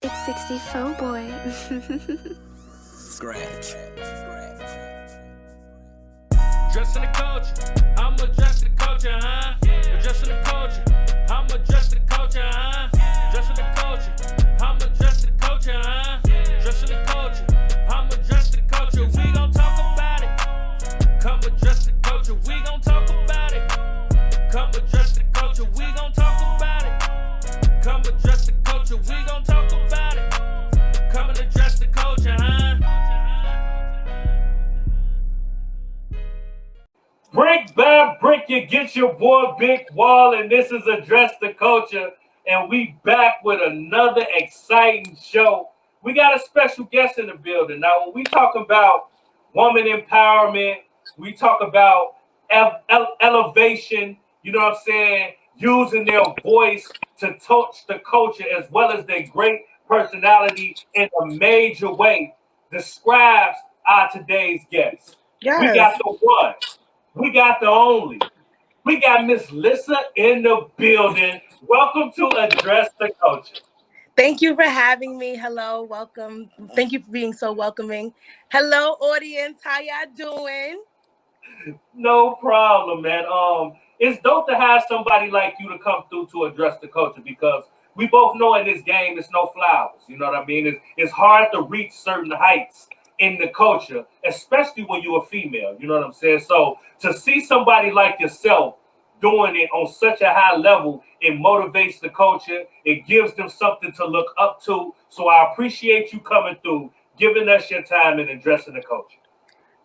It's 64 boy. Scratch. Dressing the culture, I'm addressing the culture, huh? Addressing the culture, I'm addressing the culture, huh? Dressing the culture, I'm addressing the culture, huh? Dressing the culture, I'm addressing the culture. We gon' talk about it. Come address the culture, we gon' talk about it. Come address the culture, we gon' talk about it. Come address the culture, we gon' talk about it. Come and address the culture, huh? Brick by brick, you get your boy Big Wall, and this is Address the Culture, and we back with another exciting show. We got a special guest in the building. Now, when we talk about woman empowerment, we talk about elevation, you know what I'm saying, using their voice to touch the culture as well as their great personality in a major way, describes our today's guest. We got the one. We got the only. We got Miss Lissa in the building. Welcome to Address the Culture. Thank you for having me. Hello, welcome. Thank you for being so welcoming. Hello, audience. How y'all doing? No problem, man. It's dope to have somebody like you to come through to address the culture because we both know in this game it's no flowers. You know what I mean? It's hard to reach certain heights in the culture, especially when you're a female. You know what I'm saying? So to see somebody like yourself doing it on such a high level, it motivates the culture. It gives them something to look up to. So I appreciate you coming through, giving us your time and addressing the culture.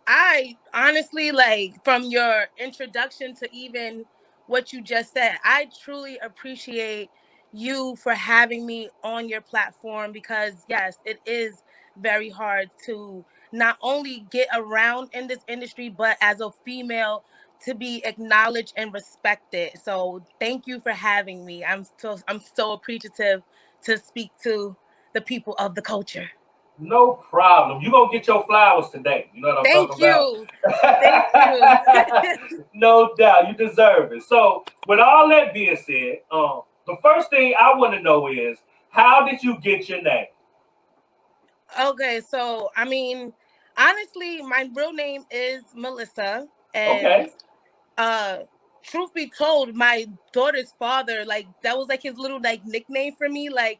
I honestly, like, from your introduction to even what you just said, I truly appreciate you for having me on your platform because, yes, it is very hard to not only get around in this industry, but as a female to be acknowledged and respected. So thank you for having me. I'm so appreciative to speak to the people of the culture. No problem. You're going to get your flowers today. You know what I'm Thank talking about? you. Thank you. No doubt. You deserve it. So, with all that being said, the first thing I want to know is, how did you get your name? Okay, so I mean, honestly, my real name is Melissa, and Okay. uh, truth be told, my daughter's father, like, that was like his little like nickname for me, like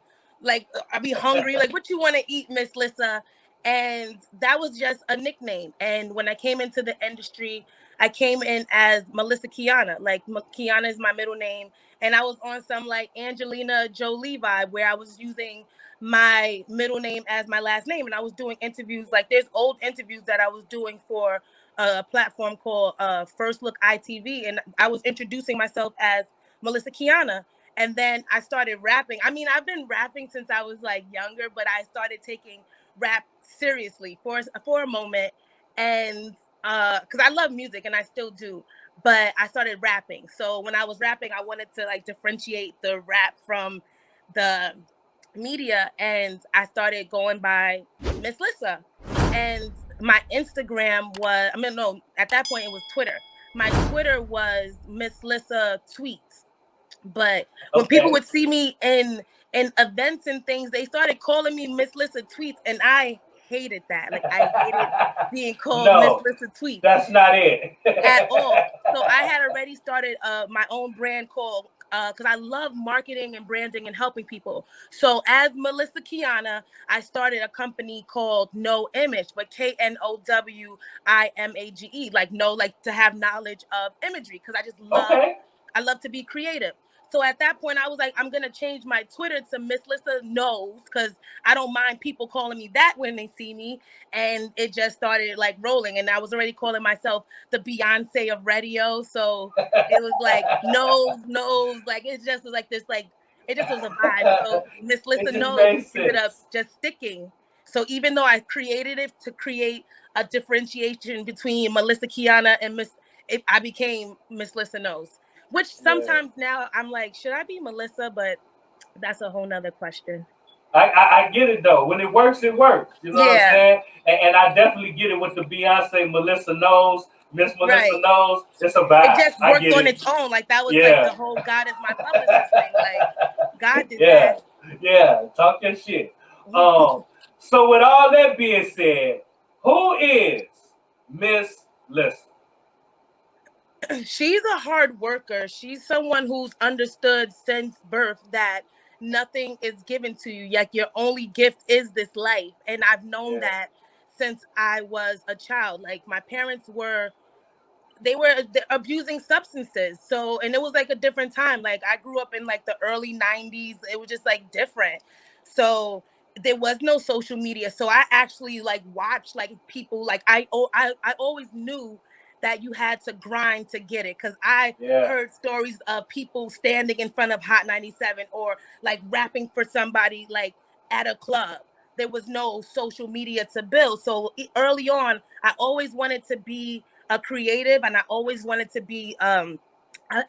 I be hungry, like, what you want to eat, Miss Lissa, and that was just a nickname. And when I came into the industry, I came in as Melissa Kiana, like Kiana is my middle name, and I was on some like Angelina Jolie vibe where I was using my middle name as my last name, and I was doing interviews, like there's old interviews that I was doing for a platform called First Look ITV, and I was introducing myself as Melissa Kiana. And then I started rapping. I mean, I've been rapping since I was like younger, but I started taking rap seriously for a moment, and because I love music and I still do. But I started rapping. So when I was rapping, I wanted to like differentiate the rap from the media, and I started going by Miss Lissa. And my Instagram was, I mean, no, at that point it was Twitter. My Twitter was Miss Lissa Tweets. But when people Okay. would see me in events and things, they started calling me Miss Lissa Tweets, and I hated that. Like, I hated being called Miss No, Lissa Tweets that's not it. at all. So I had already started my own brand called, because I love marketing and branding and helping people. So as Melissa Kiana, I started a company called No Image, but KNOWIMAGE, like no, like to have knowledge of imagery, because Okay. I love to be creative. So at that point, I was like, I'm gonna change my Twitter to Miss Lissa Knows, because I don't mind people calling me that when they see me. And it just started like rolling, and I was already calling myself the Beyonce of radio. So it was like knows, like it just was like this, like it just was a vibe. So Miss It Lissa just Knows made ended up sense. just sticking. So even though I created it to create a differentiation between Melissa Kiana and I became Miss Lissa Knows. Which Yeah. sometimes now I'm like, should I be Melissa? But that's a whole nother question. I get it though. When it works, it works. You know what I'm Yeah, saying? And I definitely get it with the Beyonce Melissa knows, Miss Melissa right. knows. It's a It vibe. just I worked get on it. its own. Like that was like Yeah. the whole God is my publicist thing. Like God did Yeah. that. Yeah. Talk your shit. Um, so with all that being said, who is Miss Lissa? She's a hard worker. She's someone who's understood since birth that nothing is given to you. Like your only gift is this life. And I've known Yeah, that since I was a child. Like my parents were they were abusing substances. So, and it was like a different time. Like I grew up in like the early 90s. It was just like different. So there was no social media. So I actually like watched like people like I always knew that you had to grind to get it because I yeah, heard stories of people standing in front of Hot 97 or like rapping for somebody like at a club. There was no social media to build. So early on, I always wanted to be a creative and I always wanted to be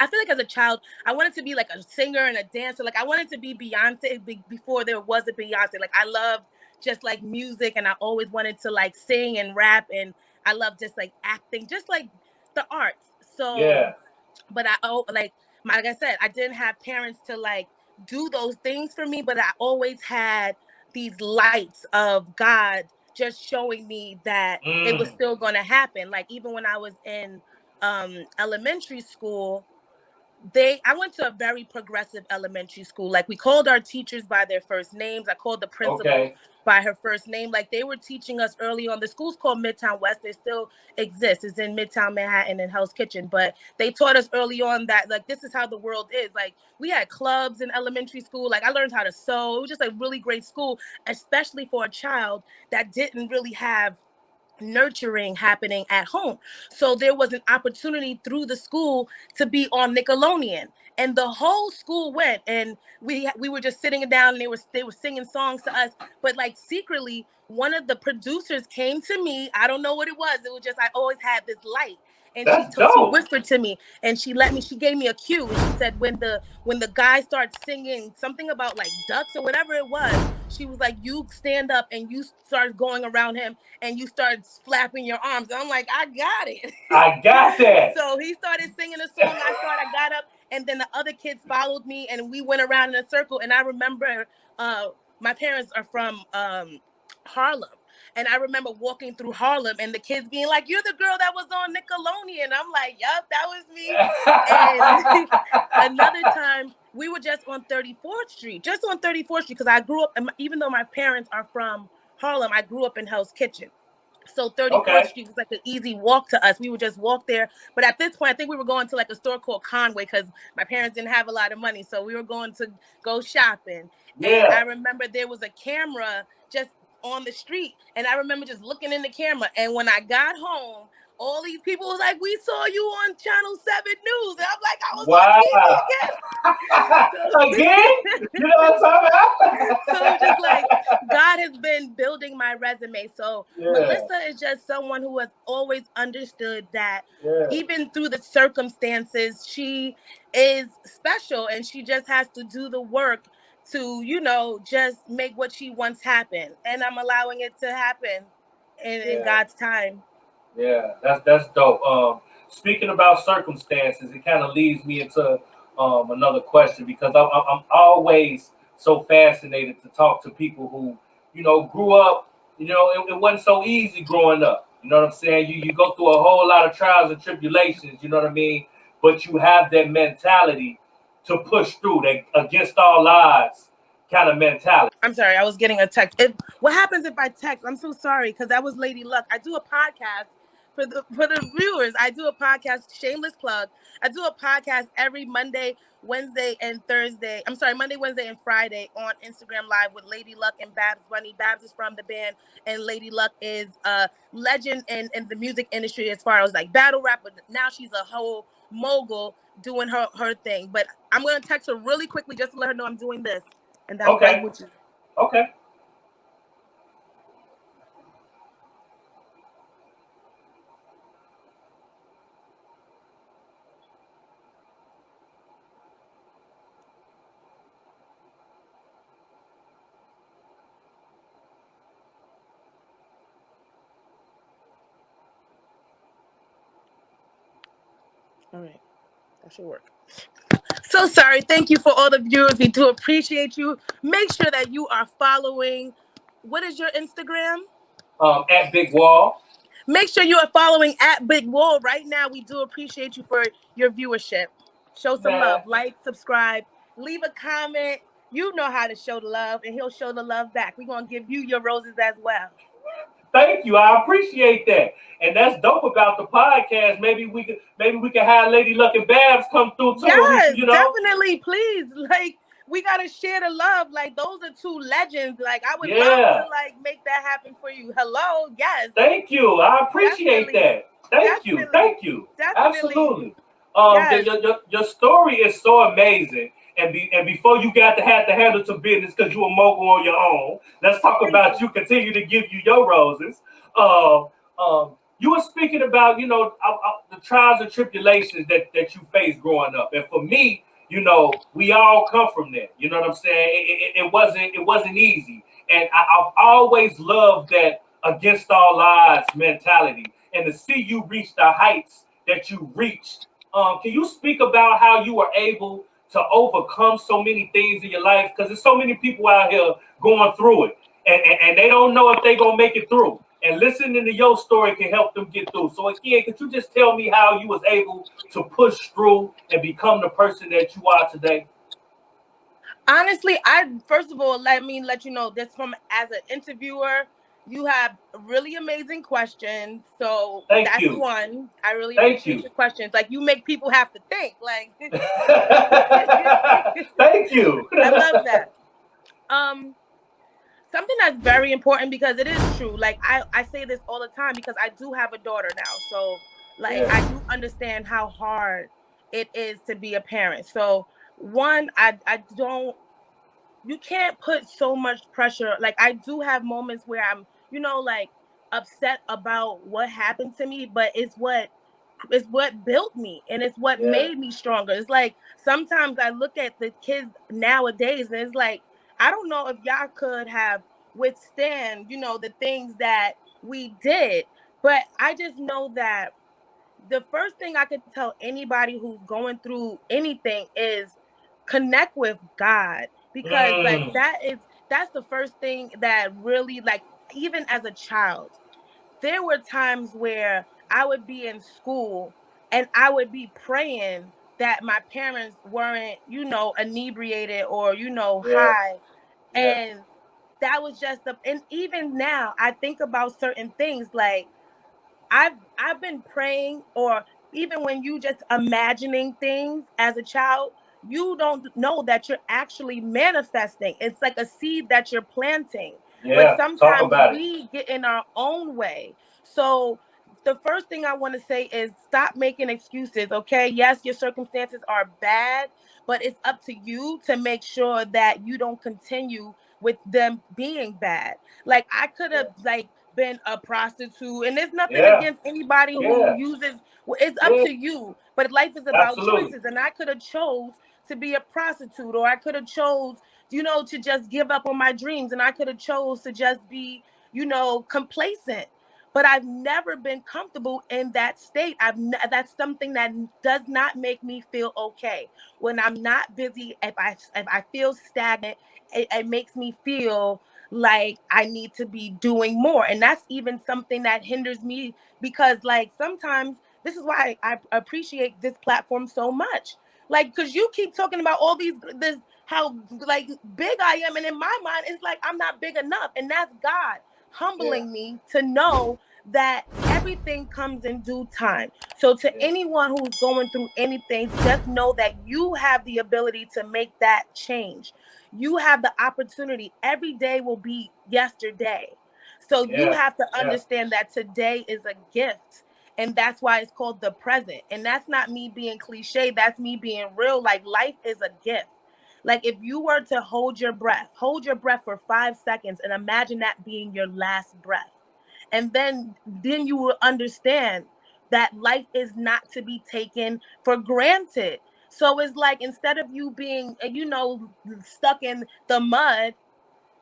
I feel like as a child I wanted to be like a singer and a dancer. Like I wanted to be Beyonce before there was a Beyonce. Like I loved just like music and I always wanted to like sing and rap and I love just like acting, just like the arts. So yeah, but like I said, I didn't have parents to like do those things for me, but I always had these lights of God just showing me that it was mm, still going to happen. Like even when I was in elementary school, they I went to a very progressive elementary school. Like we called our teachers by their first names. I called the principal okay, by her first name. Like they were teaching us early on. The school's called Midtown West. They still exist. It's in Midtown Manhattan in Hell's Kitchen. But they taught us early on that like this is how the world is. Like we had clubs in elementary school. Like I learned how to sew. It was just a really great school, especially for a child that didn't really have nurturing happening at home. So there was an opportunity through the school to be on Nickelodeon. And the whole school went and we were just sitting down and they were singing songs to us. But like secretly, one of the producers came to me. I don't know what it was. It was just I always had this light. And that's she dope. whispered to me and she gave me a cue and she said when the guy starts singing something about like ducks or whatever it was, she was like, you stand up and you start going around him and you start flapping your arms. And I'm like, I got it. I got that. So he started singing a song. I got up, and then the other kids followed me, and we went around in a circle. And I remember, uh, my parents are from Harlem. And I remember walking through Harlem and the kids being like, "You're the girl that was on Nickelodeon." I'm like, "Yup, that was me." And another time, we were just on 34th Street, just on 34th Street, because I grew up, even though my parents are from Harlem, I grew up in Hell's Kitchen. So 34th Okay, Street was like an easy walk to us. We would just walk there. But at this point, I think we were going to like a store called Conway because my parents didn't have a lot of money. So we were going to go shopping. And I yeah. remember there was a camera just on the street. And I remember just looking in the camera. And when I got home, all these people was like, "We saw you on Channel 7 News." And I'm like, "I was on TV Wow. Again? again." You know what I'm talking So just like about? God has been building my resume. So Yeah, Melissa is just someone who has always understood that yeah, even through the circumstances, she is special and she just has to do the work to, just make what she wants happen. And I'm allowing it to happen in yeah. God's time. Yeah, that's dope. Speaking about circumstances, it kind of leads me into another question because I'm always so fascinated to talk to people who grew up. It wasn't so easy growing up. You know what I'm saying? You go through a whole lot of trials and tribulations. You know what I mean? But you have that mentality to push through that against all odds kind of mentality. I'm sorry, I was getting a text. What happens if I text? I'm so sorry because that was Lady Luck. I do a podcast for the viewers. I do a podcast, shameless plug. I do a podcast every Monday, Wednesday, and Thursday. I'm sorry, Monday, Wednesday, and Friday on Instagram Live with Lady Luck and Babs Bunny. Babs is from the band, and Lady Luck is a legend in the music industry as far as like battle rap. But now she's a whole mogul doing her thing. But I'm gonna text her really quickly just to let her know I'm doing this and I'm right Okay, with you. okay, All right, that should work. So sorry. Thank you for all the viewers. We do appreciate you. Make sure that you are following. What is your Instagram? At Big Wall. Make sure you are following at Big Wall right now. We do appreciate you for your viewership. Show some Man, love. Like, subscribe, leave a comment. You know how to show the love, and he'll show the love back. We're gonna give you your roses as well. thank you. I appreciate that. And that's dope about the podcast. Maybe we can have Lady Luck and Babs come through too, and we can, Yes, definitely. Please, like, we gotta share the love. Like, those are two legends. Like, I would love to yeah. like make that happen for you. Hello, yes, Thank you. I appreciate definitely, that. Thank you. definitely, Thank you. definitely. Absolutely. Yes, Your story is so amazing. And before you got to have to handle to business because you a mogul on your own, let's talk thank about you. you. Continue to give you your roses. Uh, you were speaking about the trials and tribulations that you faced growing up, and for me, we all come from that. You know what I'm saying? It wasn't easy, and I've always loved that against all odds mentality, and to see you reach the heights that you reached. Can you speak about how you were able to overcome so many things in your life? Because there's so many people out here going through it, and they don't know if they're gonna make it through. And listening to your story can help them get through. So again, could you just tell me how you was able to push through and become the person that you are today? Honestly, I first of all let me let you know this from as an interviewer. You have really amazing questions, so Thank that's you. one. I really Thank appreciate you. your questions. Like, you make people have to think. Like, Thank you. I love that. Um, Something that's very important, because it is true. Like, I say this all the time because I do have a daughter now, so like I Yeah. do understand how hard it is to be a parent. So one, I don't you can't put so much pressure. Like, I do have moments where I'm, like, upset about what happened to me, but it's what built me, and it's what Yeah. made me stronger. It's like sometimes I look at the kids nowadays, and it's like, I don't know if y'all could have withstand, the things that we did, but I just know that the first thing I could tell anybody who's going through anything is connect with God, because like Mm, that's the first thing that really, like, even as a child, there were times where I would be in school and I would be praying that my parents weren't, inebriated or, yeah. high. Yeah. And that was just and even now I think about certain things, like, I've been praying, or even when you just imagining things as a child, you don't know that you're actually manifesting. It's like a seed that you're planting. But Yeah. Talk sometimes about it. we get in our own way. So the first thing I want to say is stop making excuses, okay? Yes, your circumstances are bad, but it's up to you to make sure that you don't continue with them being bad. Like, I could Yeah. have, like, been a prostitute, and there's nothing Yeah. against anybody who Yeah. uses, well, it's up Yeah. to you, but life is about Absolutely. choices, and I could have chose to be a prostitute, or I could have chose, to just give up on my dreams, and I could have chose to just be, complacent. But I've never been comfortable in that state. That's something that does not make me feel okay. When I'm not busy, if I feel stagnant, it makes me feel like I need to be doing more. And that's even something that hinders me, because, like, sometimes this is why I appreciate this platform so much. Like, because you keep talking about all this, how, like, big I am. And in my mind, it's like I'm not big enough. And that's God Yeah. humbling me to know that everything comes in due time. So, to Yeah. anyone who's going through anything, just know that you have the ability to make that change. You have the opportunity. Every day will be yesterday. So you Yeah. have to Yeah. understand that today is a gift. And that's why it's called the present. And that's not me being cliche. That's me being real. Like, life is a gift. Like, if you were to hold your breath for 5 seconds and imagine that being your last breath. And then you will understand that life is not to be taken for granted. So it's like, instead of you being, stuck in the mud,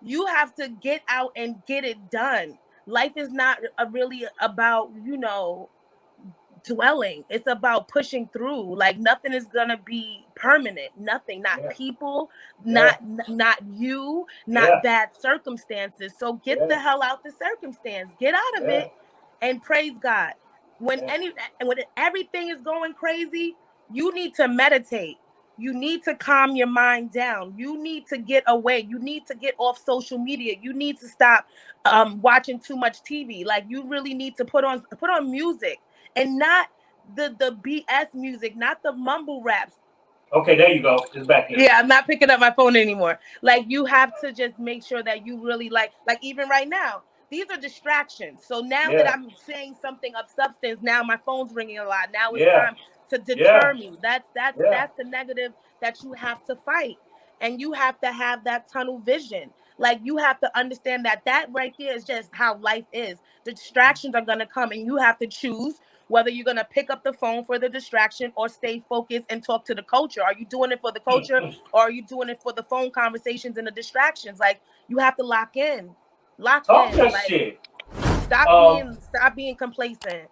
you have to get out and get it done. Life is not really about, dwelling. It's about pushing through. Like nothing is gonna be permanent. Nothing. Not people. Yeah. Not you. Yeah. Not bad circumstances. So get the hell out the circumstance. Get out of Yeah. it, and praise God. When Yeah. when everything is going crazy, you need to meditate. You need to calm your mind down. You need to get away. You need to get off social media. You need to stop watching too much TV. Like you really need to put on music, and not the BS music, not the mumble raps. Okay, there you go. It's back in. Yeah, I'm not picking up my phone anymore. Like you have to just make sure that you really like even right now, these are distractions. So now that Yeah. I'm saying something of substance, now my phone's ringing a lot. Now it's Yeah. time to deter Yeah. me. That's Yeah. the negative that you have to fight. And you have to have that tunnel vision. Like you have to understand that right there is just how life is. The distractions are gonna come, and you have to choose whether you're going to pick up the phone for the distraction or stay focused and talk to the culture. Are you doing it for the culture, or are you doing it for the phone conversations and the distractions? Like you have to lock in. Talk your Like shit. stop Um, being complacent.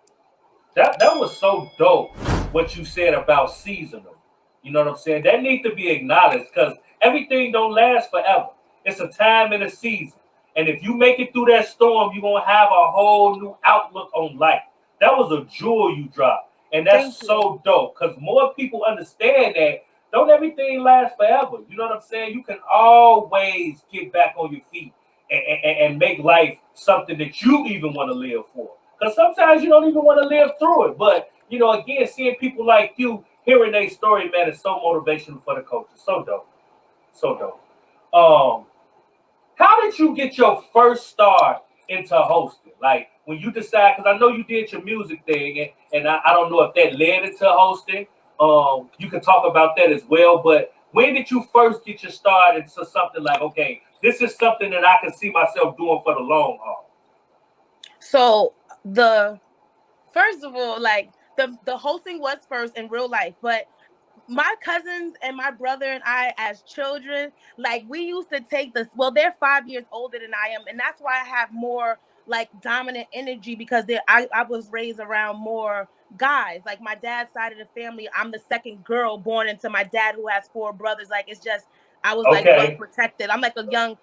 that was so dope what you said about seasonal. You know what I'm saying? That needs to be acknowledged because everything don't last forever. It's a time and a season. And if you make it through that storm, you're gonna have a whole new outlook on life. That was a jewel you dropped. And that's Thank you. so dope because more people understand that don't everything last forever. You know what I'm saying? You can always get back on your feet and make life something that you even want to live for. Because sometimes you don't even want to live through it. But, you know, again, seeing people like you, hearing their story, man, is so motivational for the coaches. So dope. So dope. How did you get your first start into hosting? Like when you decide, because I know you did your music thing, and I don't know if that led into hosting. You can talk about that as well. But when did you first get your start into something like, okay, this is something that I can see myself doing for the long haul? So first of all, like the hosting was first in real life, but my cousins and my brother and I, as children, like we used to take this. Well, they're 5 years older than I am, and that's why I have more like dominant energy because I was raised around more guys. Like my dad's side of the family, I'm the second girl born into my dad who has four brothers. Like it's just I was like well Okay. protected. I'm like a young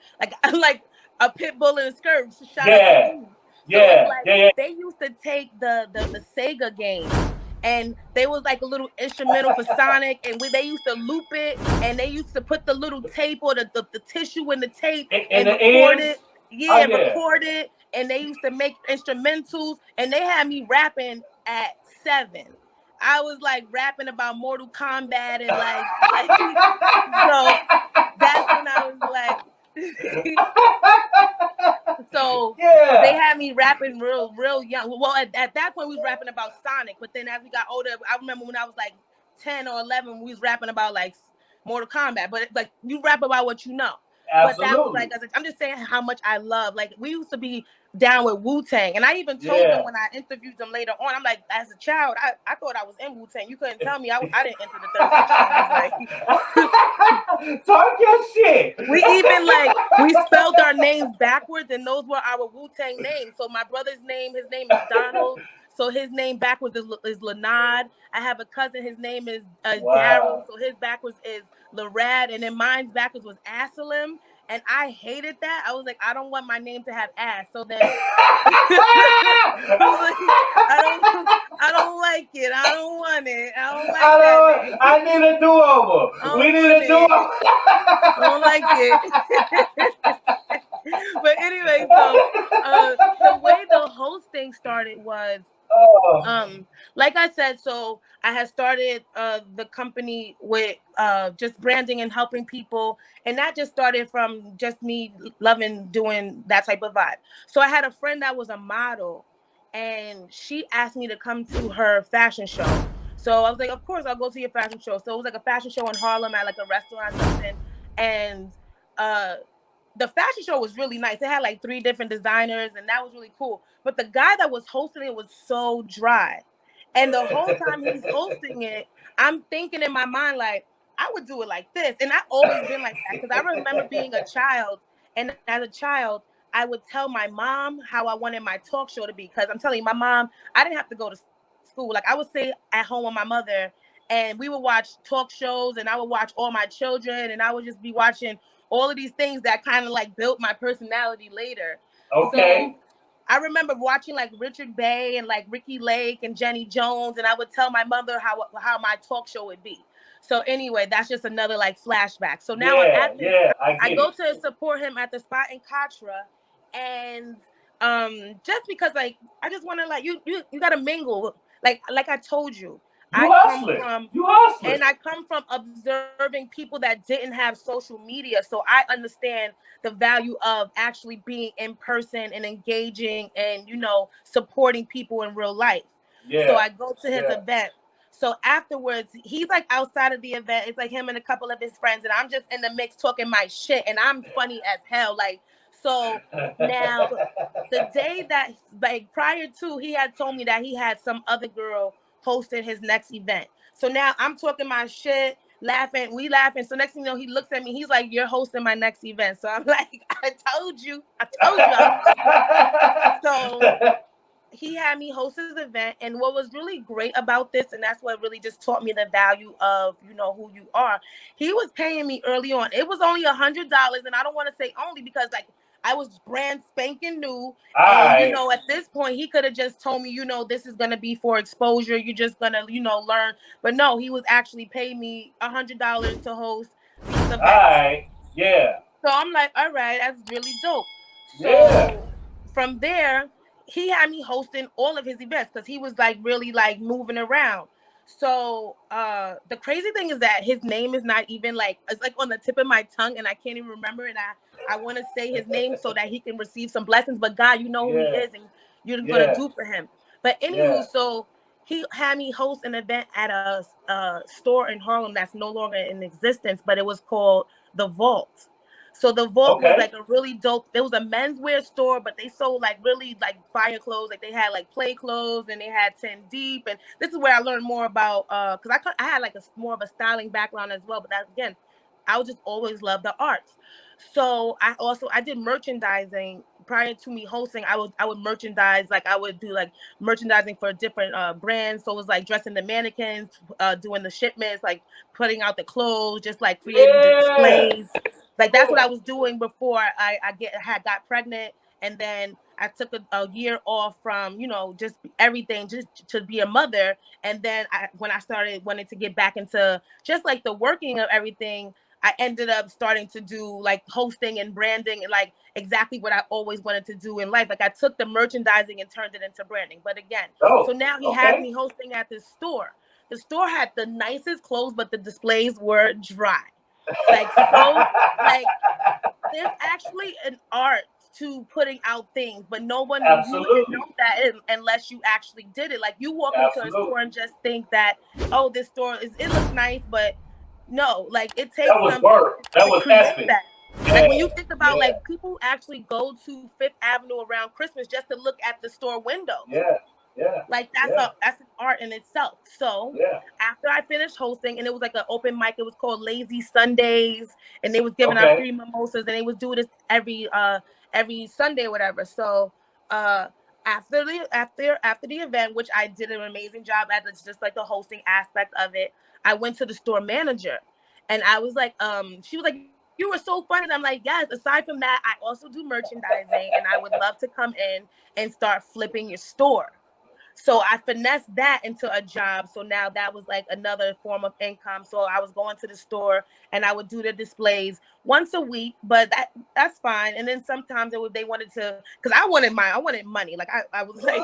I'm like a pit bull in a skirt. So shout out to Yeah. you. So it's Yeah. like Yeah. Yeah. they used to take the Sega games, and they was like a little instrumental for Sonic, and they used to loop it, and they used to put the little tape or the tissue in the tape And and the record ends. it. Oh Yeah, yeah. record it, and they used to make instrumentals, and they had me rapping at 7. I was like rapping about Mortal Kombat and like so that's when I was like so they Yeah. had me rapping real young. Well, at that point we was rapping about Sonic, but then as we got older, I remember when I was like 10 or 11, we was rapping about like Mortal Kombat. But like you rap about what you know. But that was like, Absolutely. I'm just saying how much I love. Like we used to be down with Wu-Tang, and I even told them Yeah. when I interviewed them later on, I'm like, as a child, I thought I was in Wu-Tang. You couldn't tell me I didn't enter the third section. Like Talk your shit. we even we spelled our names backwards, and those were our Wu-Tang names. So my brother's name, his name is Donald. So his name backwards is Lanad. I have a cousin, his name is Daryl. Wow. So his backwards is Larad, and then mine's backwards was Asalim. And I hated that. I was like, I don't want my name to have ass. So then I was like, I don't like it. I don't want it. I don't like that name. I need a do-over. We need a do-over. I don't like it. But anyway, so the way the hosting started was like I said, so I had started the company with just branding and helping people, and that just started from just me loving doing that type of vibe. So I had a friend that was a model, and she asked me to come to her fashion show. So I was like, of course I'll go to your fashion show. So it was like a fashion show in Harlem at like a restaurant or something, and uh the fashion show was really nice. It had like 3 different designers, and that was really cool. But the guy that was hosting it was so dry. And the whole time he's hosting it, I'm thinking in my mind, like, I would do it like this. And I've always been like that because I remember being a child. And as a child, I would tell my mom how I wanted my talk show to be. Because I'm telling you, my mom, I didn't have to go to school. Like I would stay at home with my mother, and we would watch talk shows, and I would watch All My Children, and I would just be watching all of these things that kind of like built my personality later. Okay. So I remember watching like Richard Bay and like Ricky Lake and Jenny Jones, and I would tell my mother how my talk show would be. So anyway, that's just another like flashback. So now I'm Yeah, at this. yeah, I I get go it. to support him at the spot in Katra, and just because like I just want to like you got to mingle. Like I told you, You I come hustling. from You hustling. and I come from observing people that didn't have social media. So I understand the value of actually being in person and engaging and, supporting people in real life. So Yeah, I go to his yeah. event. So afterwards, he's like outside of the event. It's like him and a couple of his friends, and I'm just in the mix talking my shit, and I'm funny as hell. Like, so now the day that, like, prior to, he had told me that he had some other girl hosting his next event. So now I'm talking my shit, laughing, we laughing. So next thing you know, he looks at me, he's like, "You're hosting my next event." So I'm like, I told you I'm hosting. So he had me host his event, and what was really great about this, and that's what really just taught me the value of who you are. He was paying me early on. It was only $100, and I don't want to say only because like I was brand spanking new, and I at this point he could have just told me, this is gonna be for exposure. You're just gonna learn, but no, he was actually paying me $100 to host these events. I yeah, So I'm like, all right, that's really dope. yeah. So from there, he had me hosting all of his events because he was like really like moving around. So the crazy thing is that his name is not even like it's like on the tip of my tongue and I can't even remember it. I want to say his name so that he can receive some blessings. But God, you know who he Yeah, is and you're gonna yeah, do for him. But anywho, yeah. so he had me host an event at a store in Harlem that's no longer in existence, but it was called The Vault. So the Vault was Okay. like a really dope. It was a menswear store, but they sold like really like fire clothes. Like they had like play clothes and they had 10 deep. And this is where I learned more about because I had like a more of a styling background as well. But that again, I would just always love the arts. So I did merchandising prior to me hosting. I would merchandise, like I would do like merchandising for different brands. So it was like dressing the mannequins, doing the shipments, like putting out the clothes, just like creating the Yeah. displays. Like that's what I was doing before I got pregnant, and then I took a year off from just everything just to be a mother. And then when I started wanting to get back into just like the working of everything, I ended up starting to do like hosting and branding and like exactly what I always wanted to do in life. Like I took the merchandising and turned it into branding. But again, so Oh, now he has okay. me hosting at this store. The store had the nicest clothes, but the displays were dry. Like so, like there's actually an art to putting out things, but you wouldn't know Absolutely. that unless you actually did it. Like you walk into a store Absolutely. and just think that, oh, this store it looks nice, but no, like it That takes was something work. That to was create effort. that. Like when Yeah, you think about yeah, like people actually go to Fifth Avenue around Christmas just to look at the store windows. yeah, yeah, Like yeah, that's an art in itself. So yeah. after I finished hosting, and it was like an open mic, it was called Lazy Sundays, and they was giving out Okay. free mimosas, and they was doing this every Sunday or whatever. So uh after the event, which I did an amazing job at, it's just like the hosting aspect of it. I went to the store manager, and I was like, she was like, "You were so funny." And I'm like, "Yes." Aside from that, I also do merchandising, and I would love to come in and start flipping your store. So I finessed that into a job. So now that was like another form of income. So I was going to the store and I would do the displays once a week, but that's fine. And then sometimes they wanted to, because I wanted money. Like I was like,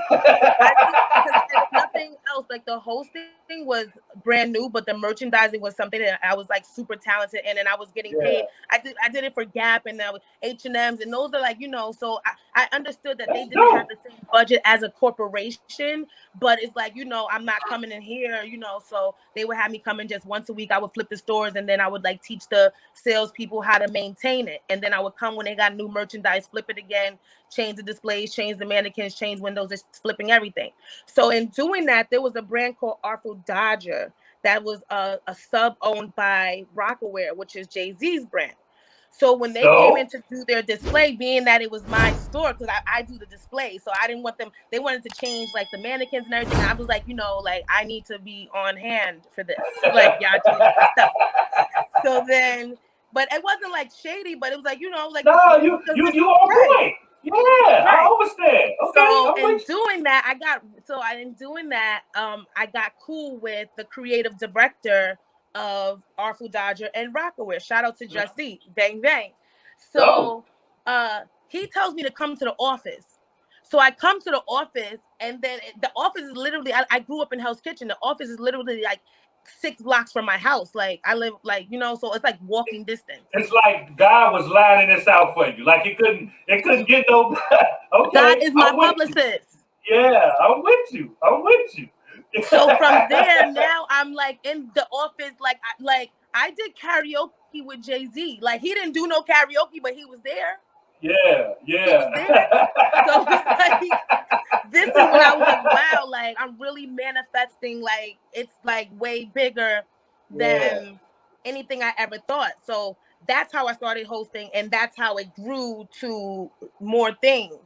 I think because if nothing else, like the hosting was brand new, but the merchandising was something that I was like super talented in, and I was getting paid. Yeah, I did it for Gap and H&M's, and those are like So I understood that they that's didn't have dope. the same budget as a corporation, but it's like I'm not coming in here, So they would have me come in just once a week. I would flip the stores, and then I would like teach the salespeople how to maintain it, and then I would come when they got new merchandise, flip it again, change the displays, change the mannequins, change windows, just flipping everything. So in doing that, there was a brand called Artful Dodger that was a sub owned by Rockaware, which is Jay-Z's brand. So when they came So in to do their display, being that it was my store, because I do the display, so I didn't want them. They wanted to change like the mannequins and everything. I was like, like I need to be on hand for this. Like y'all changing my stuff. So then, but it wasn't like shady, but it was like like no, because this you on right. point. Yeah, I Right. understand. Okay, So I'm in with you. doing that, I got cool with the creative director of Artful Dodger and Rockaware. Shout out to Jussie. Bang bang. So So he tells me to come to the office. So I come to the office, and then the office is literally I grew up in Hell's Kitchen. The office is literally like 6 blocks from my house. Like I live so it's like walking distance. it's like God was lining this out for you. Like it couldn't get no. God Okay, is my I'm with you. publicist. Yeah, I'm with you. I'm with you. So from there, now I'm like in the office, I did karaoke with Jay-Z. Like he didn't do no karaoke, but he was there. Yeah, He was yeah. there. So it's like this is when I was like, wow, like I'm really manifesting. Like it's like way bigger Yeah, than anything I ever thought. So that's how I started hosting, and that's how it grew to more things.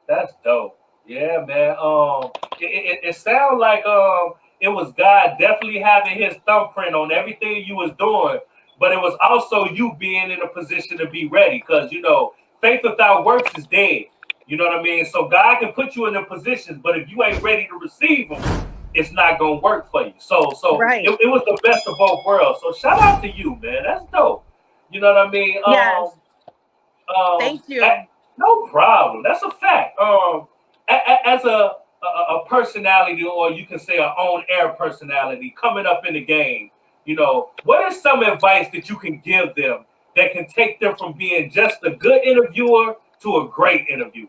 that's dope. Yeah, man. It sounds like it was God definitely having His thumbprint on everything you was doing, but it was also you being in a position to be ready, because faith without works is dead. You know what I mean? So God can put you in the positions, but if you ain't ready to receive them, it's not gonna work for you. So Right. it was the best of both worlds. So shout out to you, man. That's dope. You know what I mean? Yes. Thank you. No problem. That's a fact. As a personality, or you can say a on air personality coming up in the game, what is some advice that you can give them that can take them from being just a good interviewer to a great interviewer?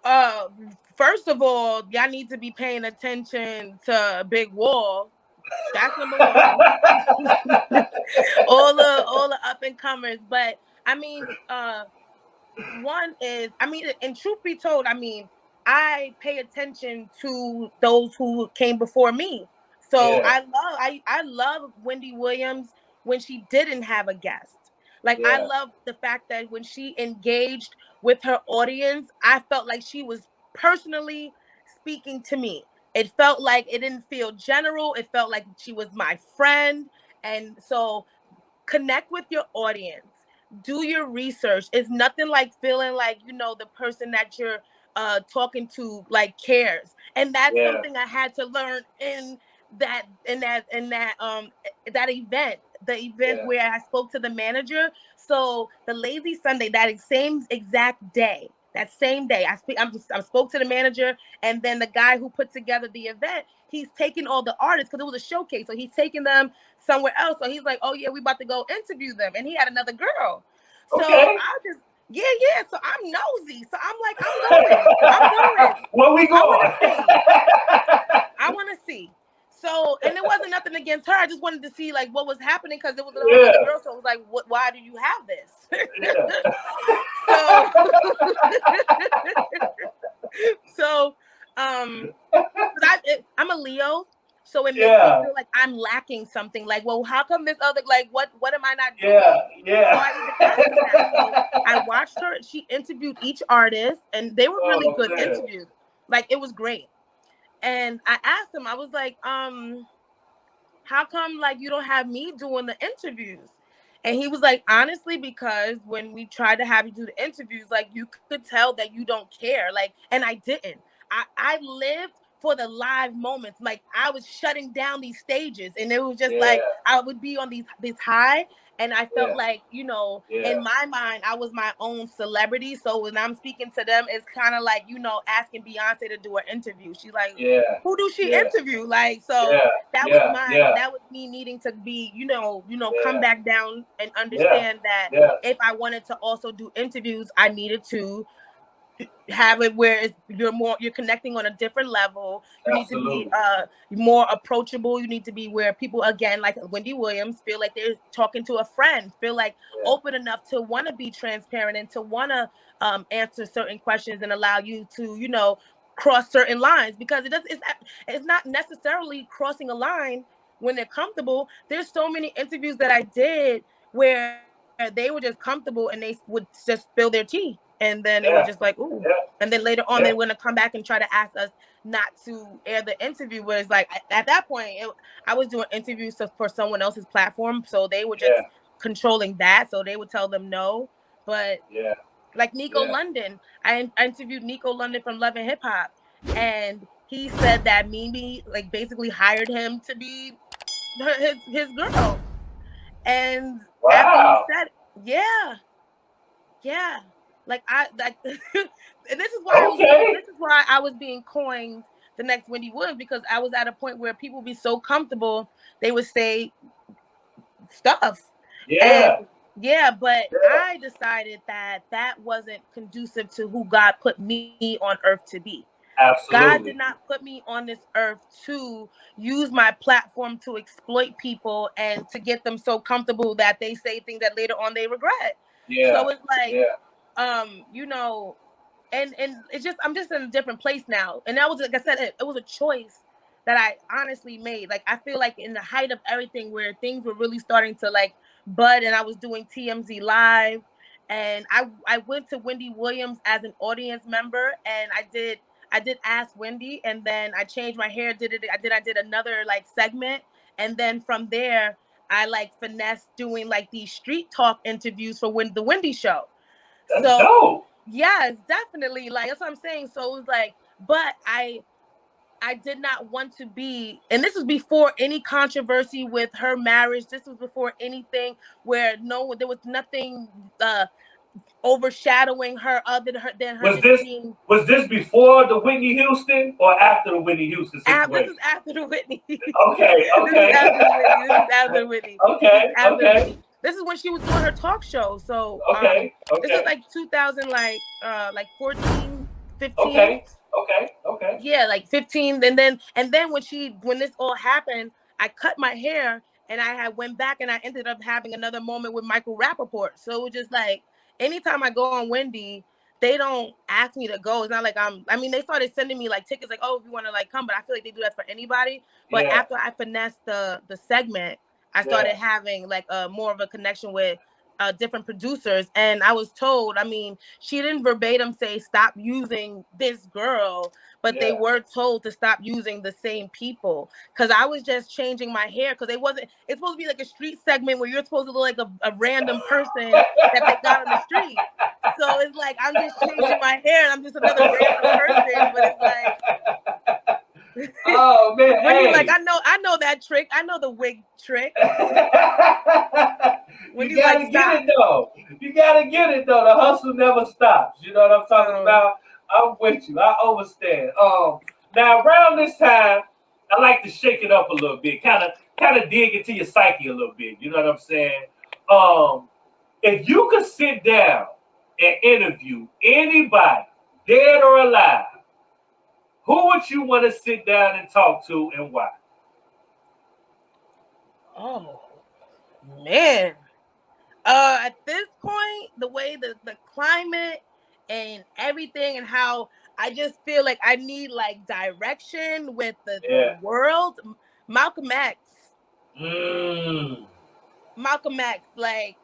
Uh, First of all, y'all need to be paying attention to Big Wall. That's number one. all the up and comers, but I mean, one is, and truth be told, I pay attention to those who came before me. So Yeah, I love Wendy Williams when she didn't have a guest. Like I yeah, love the fact that when she engaged with her audience, I felt like she was personally speaking to me. It felt like it didn't feel general. It felt like she was my friend. And so connect with your audience, do your research. It's nothing like feeling like the person that you're talking to like cares, and that's yeah, something I had to learn that event, the event yeah. where I spoke to the manager. So the Lazy Sunday, that same exact day, I spoke to the manager, and then the guy who put together the event, he's taking all the artists, because it was a showcase, so he's taking them somewhere else. So he's like, oh yeah, we about to go interview them. And he had another girl. So Okay. I just, yeah. So I'm nosy. So I'm like, I'm going. Where we I want going? to see. I want to see. So, and it wasn't nothing against her. I just wanted to see like what was happening, because it was a whole Yeah, other girl. So it was like, why do you have this? yeah. So, so, um, I'm a Leo, so it makes me Yeah, feel like I'm lacking something. Like, well, how come this other, like, what am I not yeah, doing? So yeah. I need to ask her that. So I watched her. She interviewed each artist, and they were really Oh good man. interviews. Like, it was great. And I asked him, I was like, how come like you don't have me doing the interviews? And he was like, honestly, because when we tried to have you do the interviews, like you could tell that you don't care. Like, and I didn't. I lived for the live moments. Like I was shutting down these stages, and it was just Yeah, like I would be on this high, and I felt yeah, like, yeah, in my mind, I was my own celebrity. So when I'm speaking to them, it's kind of like, asking Beyonce to do an interview. She's like, yeah, who do she yeah, interview? Like, so yeah, yeah, yeah, that was me needing to be, come yeah, back down and yeah, understand that yeah. if I wanted to also do interviews, I needed to have it where you're connecting on a different level. You need to be Absolutely. more approachable. You need to be where people, again, like Wendy Williams, feel like they're talking to a friend, feel like Yeah, open enough to want to be transparent and to want to answer certain questions and allow you to cross certain lines, because it's not necessarily crossing a line when they're comfortable. There's so many interviews that I did where they were just comfortable and they would just spill their tea. And then it was Yeah. just like, ooh. Yeah. And then later on, Yeah. they were going to come back and try to ask us not to air the interview. But it's like, at that point, I was doing interviews for someone else's platform. So they were just Yeah. controlling that. So they would tell them no. But Yeah. like Nico Yeah. London, I interviewed Nico London from Love and Hip Hop. And he said that Mimi, like, basically hired him to be his girl. And after he Wow. said, yeah, yeah, like I like, and Okay. this is why I was being coined the next Wendy Williams, because I was at a point where people be so comfortable they would say stuff, and Yeah. yeah, but Yeah. I decided that that wasn't conducive to who God put me on earth to be. God did Absolutely. not put me on this earth to use my platform to exploit people and to get them so comfortable that they say things that later on they regret. Yeah. So it's like, Yeah. you know, and it's just, I'm just in a different place now. And that was, like I said, it was a choice that I honestly made. Like, I feel like in the height of everything, where things were really starting to like bud, and I was doing TMZ live, and I went to Wendy Williams as an audience member, and I did ask Wendy, and then I changed my hair, I did another like segment, and then from there I like finessed doing like these street talk interviews for the Wendy show. That's So dope. yes, definitely. Like, that's what I'm saying. So it was like, but I did not want to be, and this was before any controversy with her marriage. This was before anything where there was nothing overshadowing her other than her Was just this being. was this before the Whitney Houston or after the Whitney Houston This is situation? after the Whitney. Okay. This is Okay. after the Whitney. This is after Whitney. This is Okay. after Okay. Whitney. This is when she was doing her talk show. So Okay. this is Okay. like 2000, like 14, 15. Okay. Okay. Okay. Yeah, like 15. And then when this all happened, I cut my hair, and I had went back, and I ended up having another moment with Michael Rappaport. So it was just like, anytime I go on Wendy, they don't ask me to go. It's not like I mean, they started sending me like tickets, like, oh, if you want to like come, but I feel like they do that for anybody. But Yeah. after I finessed the segment, I started Yeah. having like a more of a connection with different producers. And I was told, I mean, she didn't verbatim say stop using this girl, but they Yeah. were told to stop using the same people, because I was just changing my hair, because it's supposed to be like a street segment where you're supposed to look like a random person that they got on the street. So it's like, I'm just changing my hair and I'm just another random person. But it's like, Oh man, Wendy's like, hey. I know that trick. I know the wig trick. You Wendy's gotta like, get stop. it though. You gotta get it though. The hustle never stops. You know what I'm talking about? I'm with you. I understand. Now around this time, I like to shake it up a little bit, kind of dig into your psyche a little bit. You know what I'm saying? If you could sit down and interview anybody, dead or alive, who would you want to sit down and talk to, and why? Oh man. At this point, the way the climate and everything, and how I just feel like I need like direction with the Yeah. world. Malcolm X. Mm. Malcolm X. Like,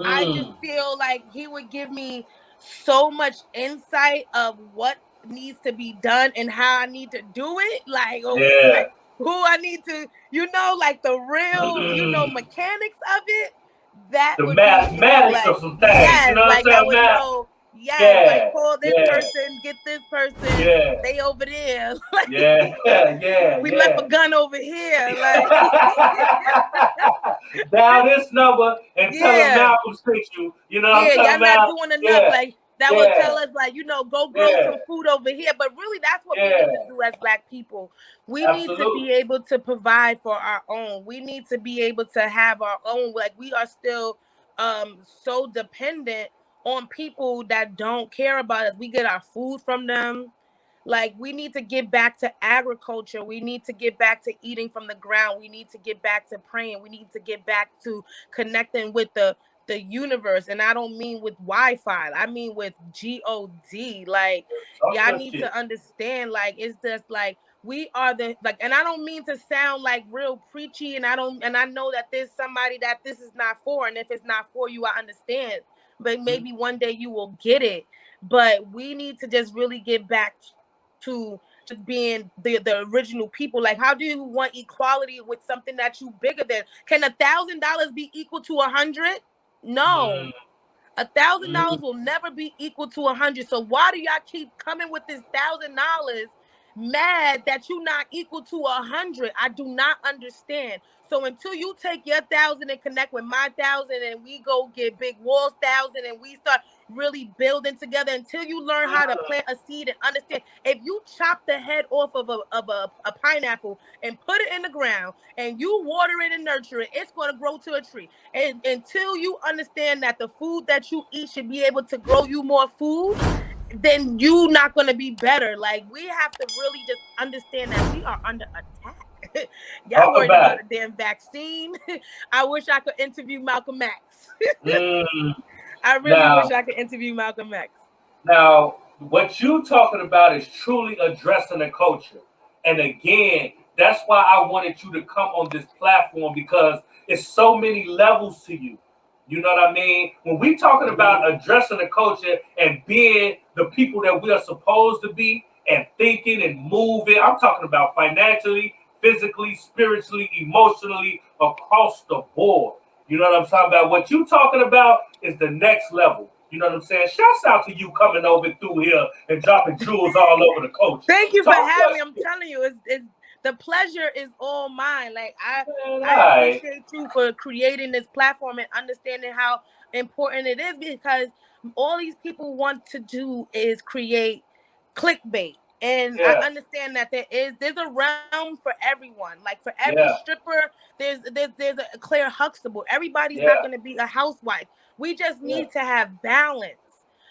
I just Mm. feel like he would give me so much insight of what needs to be done and how I need to do it. Like, Yeah. like who I need to, like the real, Mm. mechanics of it. That The would be me. mathematics Like, of some things. You yes, know what I'm like I talking would about? know. Yes, like Yeah. call this Yeah. person, get this person. Yeah. They over there. Like, Yeah. Yeah. we left Yeah. a gun over here. Like, Dial this number and tell them yeah. Malcolm sent you. You know what I'm Yeah, talking y'all not about? doing enough. Yeah. Like, that will tell Yeah. us, like, go grow Yeah. some food over here. But really, that's what we Yeah. need to do as Black people. We need to Absolutely. be able to provide for our own. We need to be able to have our own. Like, we are still so dependent on people that don't care about us. We get our food from them. Like, we need to get back to agriculture. We need to get back to eating from the ground. We need to get back to praying. We need to get back to connecting with the universe. And I don't mean with Wi-Fi. I mean with God. Like, Talk y'all your need shit. to understand, like, it's just like we are the like, and I don't mean to sound like real preachy, and I know that there's somebody that this is not for, and if it's not for you, I understand. But maybe one day you will get it. But we need to just really get back to just being the original people. Like, how do you want equality with something that you bigger than? Can $1,000 be equal to 100? No. $1,000 will never be equal to 100. So why do y'all keep coming with this $1,000 mad that you not equal to 100? I do not understand. So until you take your 1,000 and connect with my 1,000, and we go get Big Wall's 1,000, and we start really building together, until you learn how to plant a seed and understand. If you chop the head off of a pineapple and put it in the ground and you water it and nurture it, it's going to grow to a tree. And until you understand that the food that you eat should be able to grow you more food, then you not going to be better. Like, we have to really just understand that we are under attack. Y'all worried about a damn vaccine. I wish I could interview Malcolm X. I really wish I could interview Malcolm X. Now, what you talking about is truly addressing the culture. And again, that's why I wanted you to come on this platform, because it's so many levels to you. You know what I mean? When we talking about addressing the culture and being the people that we are supposed to be and thinking and moving, I'm talking about financially, physically, spiritually, emotionally, across the board. You know what I'm talking about? What you talking about is the next level. You know what I'm saying? Shouts out to you coming over through here and dropping jewels all over the culture. Thank you for having me. I'm telling you, it's the pleasure is all mine. Like, I appreciate you for creating this platform and understanding how important it is, because all these people want to do is create clickbait. And I understand that there's a realm for everyone. Like, for every stripper, there's a Claire Huxtable. Everybody's not going to be a housewife. We just need to have balance.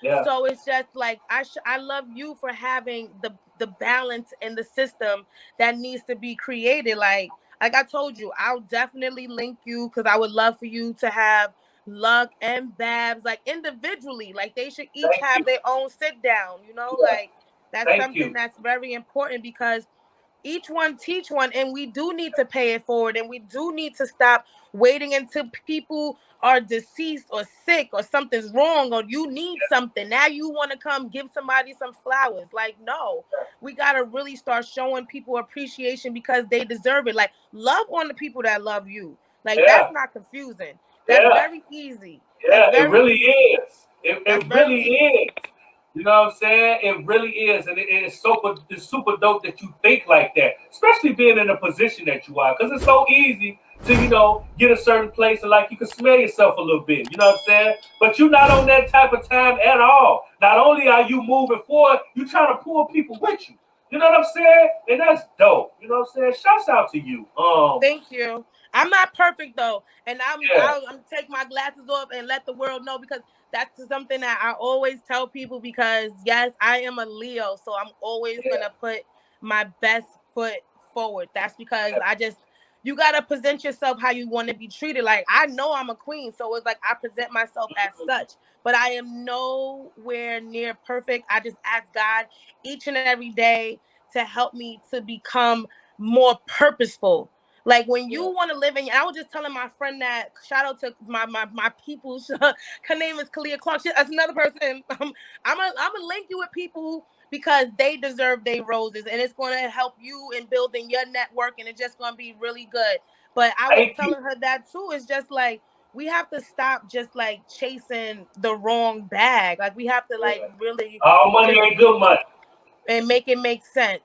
So it's just like, I love you for having the balance in the system that needs to be created. Like I told you, I'll definitely link you, because I would love for you to have Luck and Babs, like, individually. Like, they should each have their own sit down, like, that's something that's very important, because each one teach one, and we do need to pay it forward, and we do need to stop waiting until people are deceased or sick or something's wrong or you need something. Now you want to come give somebody some flowers. Like, no, we got to really start showing people appreciation, because they deserve it. Like, love on the people that love you. Like, that's not confusing. That's very easy. It really is. It really is. You know what I'm saying? It really is, and it's super dope that you think like that, especially being in the position that you are, because it's so easy to get a certain place and, like, you can smell yourself a little bit. You know what I'm saying? But you're not on that type of time at all. Not only are you moving forward, you trying to pull people with you. You know what I'm saying? And that's dope. You know what I'm saying? Shouts out to you. Thank you. I'm not perfect though, and I'm take my glasses off and let the world know, because that's something that I always tell people, because yes, I am a Leo, so I'm always gonna put my best foot forward. That's because you gotta present yourself how you want to be treated. Like, I know I'm a queen, so it's like I present myself as such, but I am nowhere near perfect. I just ask God each and every day to help me to become more purposeful. Like, when you want to live in, I was just telling my friend that, shout out to my people. Her name is Kalia Clark. That's another person. I'm gonna link you with people, because they deserve their roses, and it's going to help you in building your network, and it's just going to be really good. But I was telling her that too. It's just like, we have to stop just like chasing the wrong bag. Like, we have to like really all money ain't good money, and make it make sense.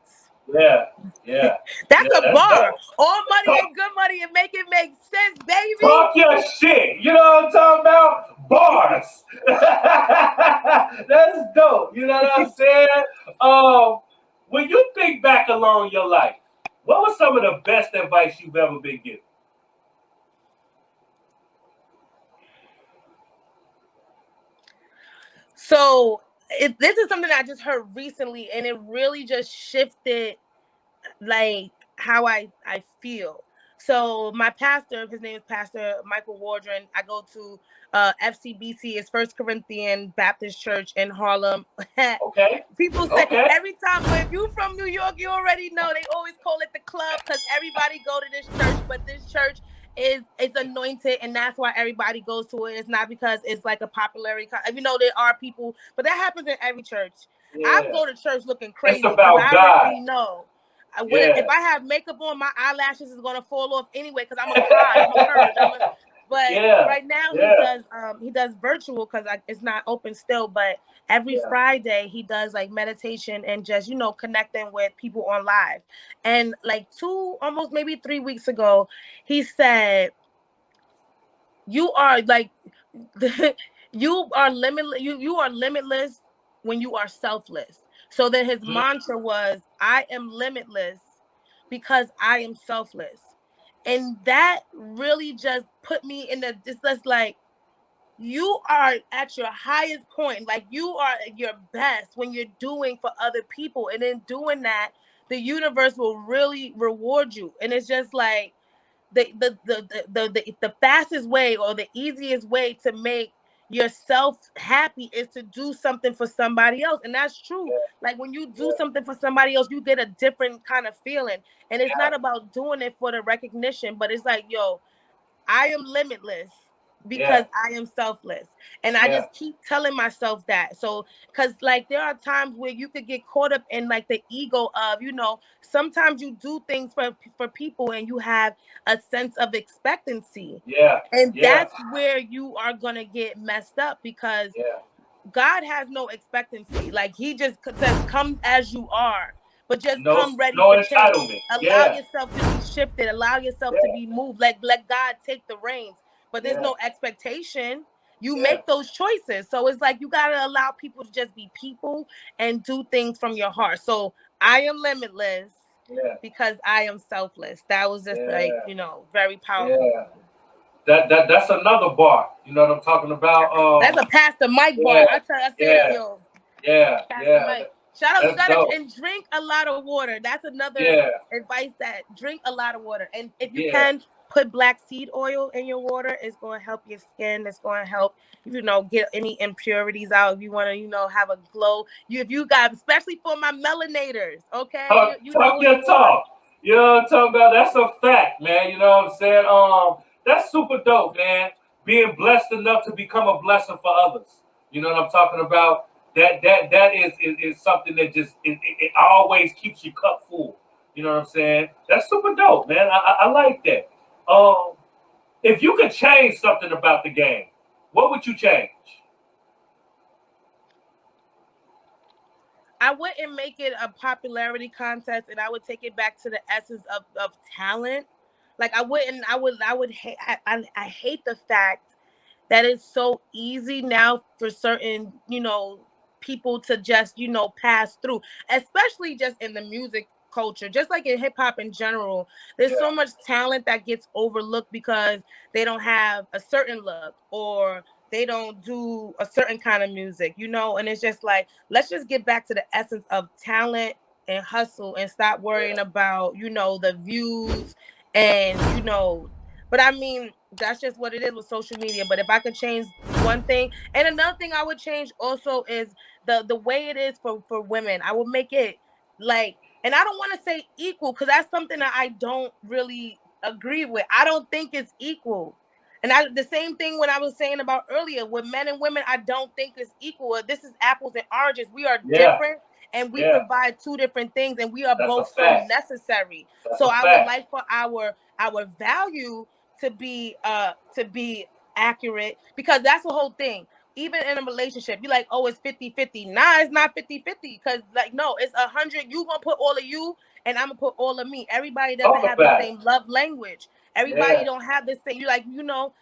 That's a bar. Dope. All money ain't good money, and make it make sense, baby. Talk your shit. You know what I'm talking about? Bars. That's dope. You know what I'm saying? When you think back along your life, what was some of the best advice you've ever been given? So this is something I just heard recently, and it really just shifted like how I feel. So my pastor, his name is Pastor Michael Wardren. I go to FCBC, is First Corinthian Baptist Church in Harlem. Okay. People say Okay. every time, well, if you from New York, you already know they always call it the club because everybody go to this church, but this church is anointed, and that's why everybody goes to it. It's not because it's like a popularity. You know, there are people, but that happens in every church. I Yeah. go to church looking It's crazy because about I God. already know. Yeah. If I have makeup on, my eyelashes is gonna fall off anyway because I'm a cry, I'm a purge. But Yeah. right now Yeah. he does virtual because it's not open still. But every Yeah. Friday he does like meditation and just connecting with people on live. And like almost maybe 3 weeks ago, he said, "You are like you are limitless. You are limitless when you are selfless." So then his mantra was, "I am limitless because I am selfless." And that really just put me in the just like, you are at your highest point, like you are at your best when you're doing for other people, and in doing that the universe will really reward you. And it's just like the fastest way or the easiest way to make yourself happy is to do something for somebody else. And that's true. Like when you do something for somebody else, you get a different kind of feeling. And it's not about doing it for the recognition, but it's like, yo, I am limitless because I am selfless. And I just keep telling myself that. So, because like there are times where you could get caught up in like the ego of, sometimes you do things for people and you have a sense of expectancy. Yeah. And Yeah. that's where you are going to get messed up because Yeah. God has no expectancy. Like he just says, come as you are, but just come ready No for change. entitlement. Allow Yeah. yourself to be shifted. Allow yourself to Yeah. be moved. Let God take the reins. But there's Yeah. no expectation. You Yeah. make those choices. So it's like you got to allow people to just be people and do things from your heart. So I am limitless Yeah. because I am selfless. That was just like, very powerful. Yeah. That's another bar. You know what I'm talking about? That's a Pastor Mike bar. Yeah. I say that, Yeah. yo. Yeah. Pastor Yeah. Mike. Shout out, you That's gotta dope. and drink a lot of water. That's another Yeah. advice, that drink a lot of water. And if you Yeah. can put black seed oil in your water, it's gonna help your skin. It's gonna help, get any impurities out. If you wanna, have a glow. If you got, especially for my melanators, okay? You know Talk who your you are. talk. You know what I'm talking about? That's a fact, man. You know what I'm saying? That's super dope, man. Being blessed enough to become a blessing for others. You know what I'm talking about? That is something that just it always keeps your cup full. You know what I'm saying? That's super dope, man. I like that. If you could change something about the game, what would you change? I wouldn't make it a popularity contest, and I would take it back to the essence of talent. Like I would hate. I hate the fact that it's so easy now for certain, people to just, pass through, especially just in the music culture, just like in hip hop in general. There's so Yeah. much talent that gets overlooked because they don't have a certain look or they don't do a certain kind of music, and it's just like, let's just get back to the essence of talent and hustle and stop worrying about, the views and, but I mean, that's just what it is with social media. But if I could change one thing, and another thing I would change also is the way it is for women. I would make it like, and I don't want to say equal because that's something that I don't really agree with. I don't think it's equal. And the same thing when I was saying about earlier with men and women, I don't think it's equal. This is apples and oranges. We are Yeah. different and we Yeah. provide two different things, and we are That's a both so fact. necessary. That's So a I would fact. like for our value to be accurate, because that's the whole thing. Even in a relationship, you're like, oh, it's 50-50. Nah, it's not 50-50, because like, no, it's 100. You gonna put all of you and I'm gonna put all of me. Everybody doesn't Talk have the about it. same love language. Everybody Yeah. don't have the same. You like,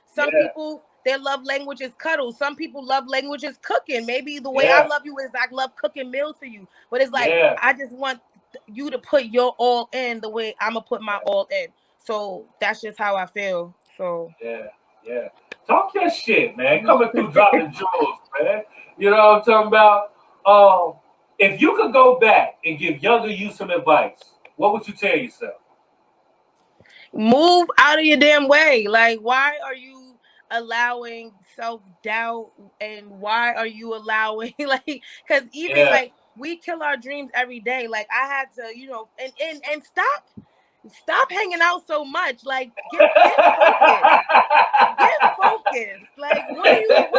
some Yeah. people, their love language is cuddle. Some people love language is cooking. Maybe the way I Yeah. love you is I love cooking meals for you. But it's like, Yeah. I just want you to put your all in the way I'm gonna put my all in. So that's just how I feel. So Yeah. Yeah. Talk your shit, man. Coming through dropping jewels, man. You know what I'm talking about? If you could go back and give younger you some advice, what would you tell yourself? Move out of your damn way. Like, why are you allowing self-doubt, and why are you allowing like, because even like we kill our dreams every day. Like I had to, and stop hanging out so much. Like get focused. Get focused. Like what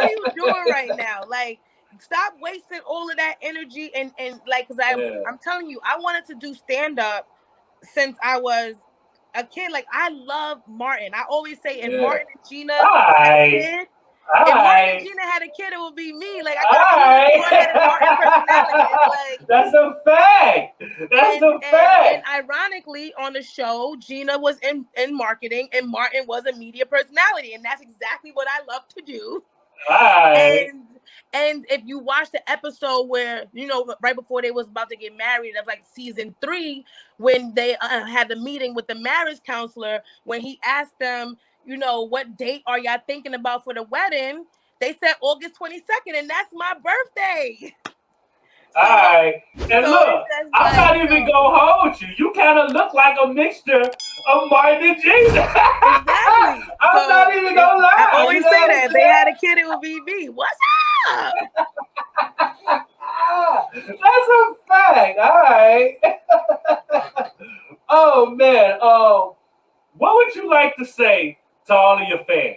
are you doing right now? Like stop wasting all of that energy and like, because I'm telling you, I wanted to do stand-up since I was a kid. Like I love Martin. I always say if Martin and Gina had a kid, if Martin and Gina had a kid, it would be me. Like I got Gina's hard-headed Martin personality. It's like that's a fact. That's a fact. And ironically, on the show, Gina was in marketing and Martin was a media personality, and that's exactly what I love to do. And if you watch the episode where, right before they was about to get married, of like season 3, when they had the meeting with the marriage counselor, when he asked them, what date are y'all thinking about for the wedding? They said August 22nd, and that's my birthday. All right. And look, I'm not even going to hold you. You kind of look like a mixture of Martin and Gina. Exactly. I'm not even going to lie. I always say that. If they had a kid, it would be me. What's up? That's a fact. All right. Oh, man. What would you like to say to all of your fans,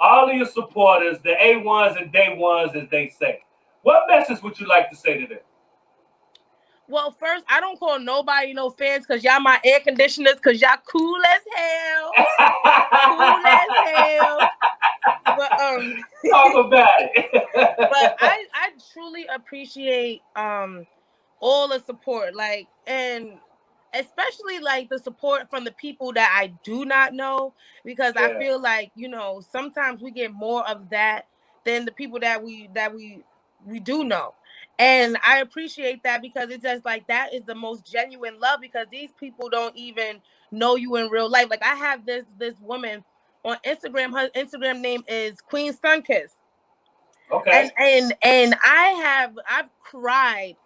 all of your supporters, the A1s and day ones, as they say? What message would you like to say to them? Well, first, I don't call nobody no fans because y'all my air conditioners, because y'all cool as hell. Cool as hell. But talk about it. But I truly appreciate all the support, like, and especially like the support from the people that I do not know, because I feel like, sometimes we get more of that than the people that we do know. And I appreciate that, because it's just like, that is the most genuine love, because these people don't even know you in real life. Like I have this woman on Instagram. Her Instagram name is Queen Sunkiss. Okay. And I've cried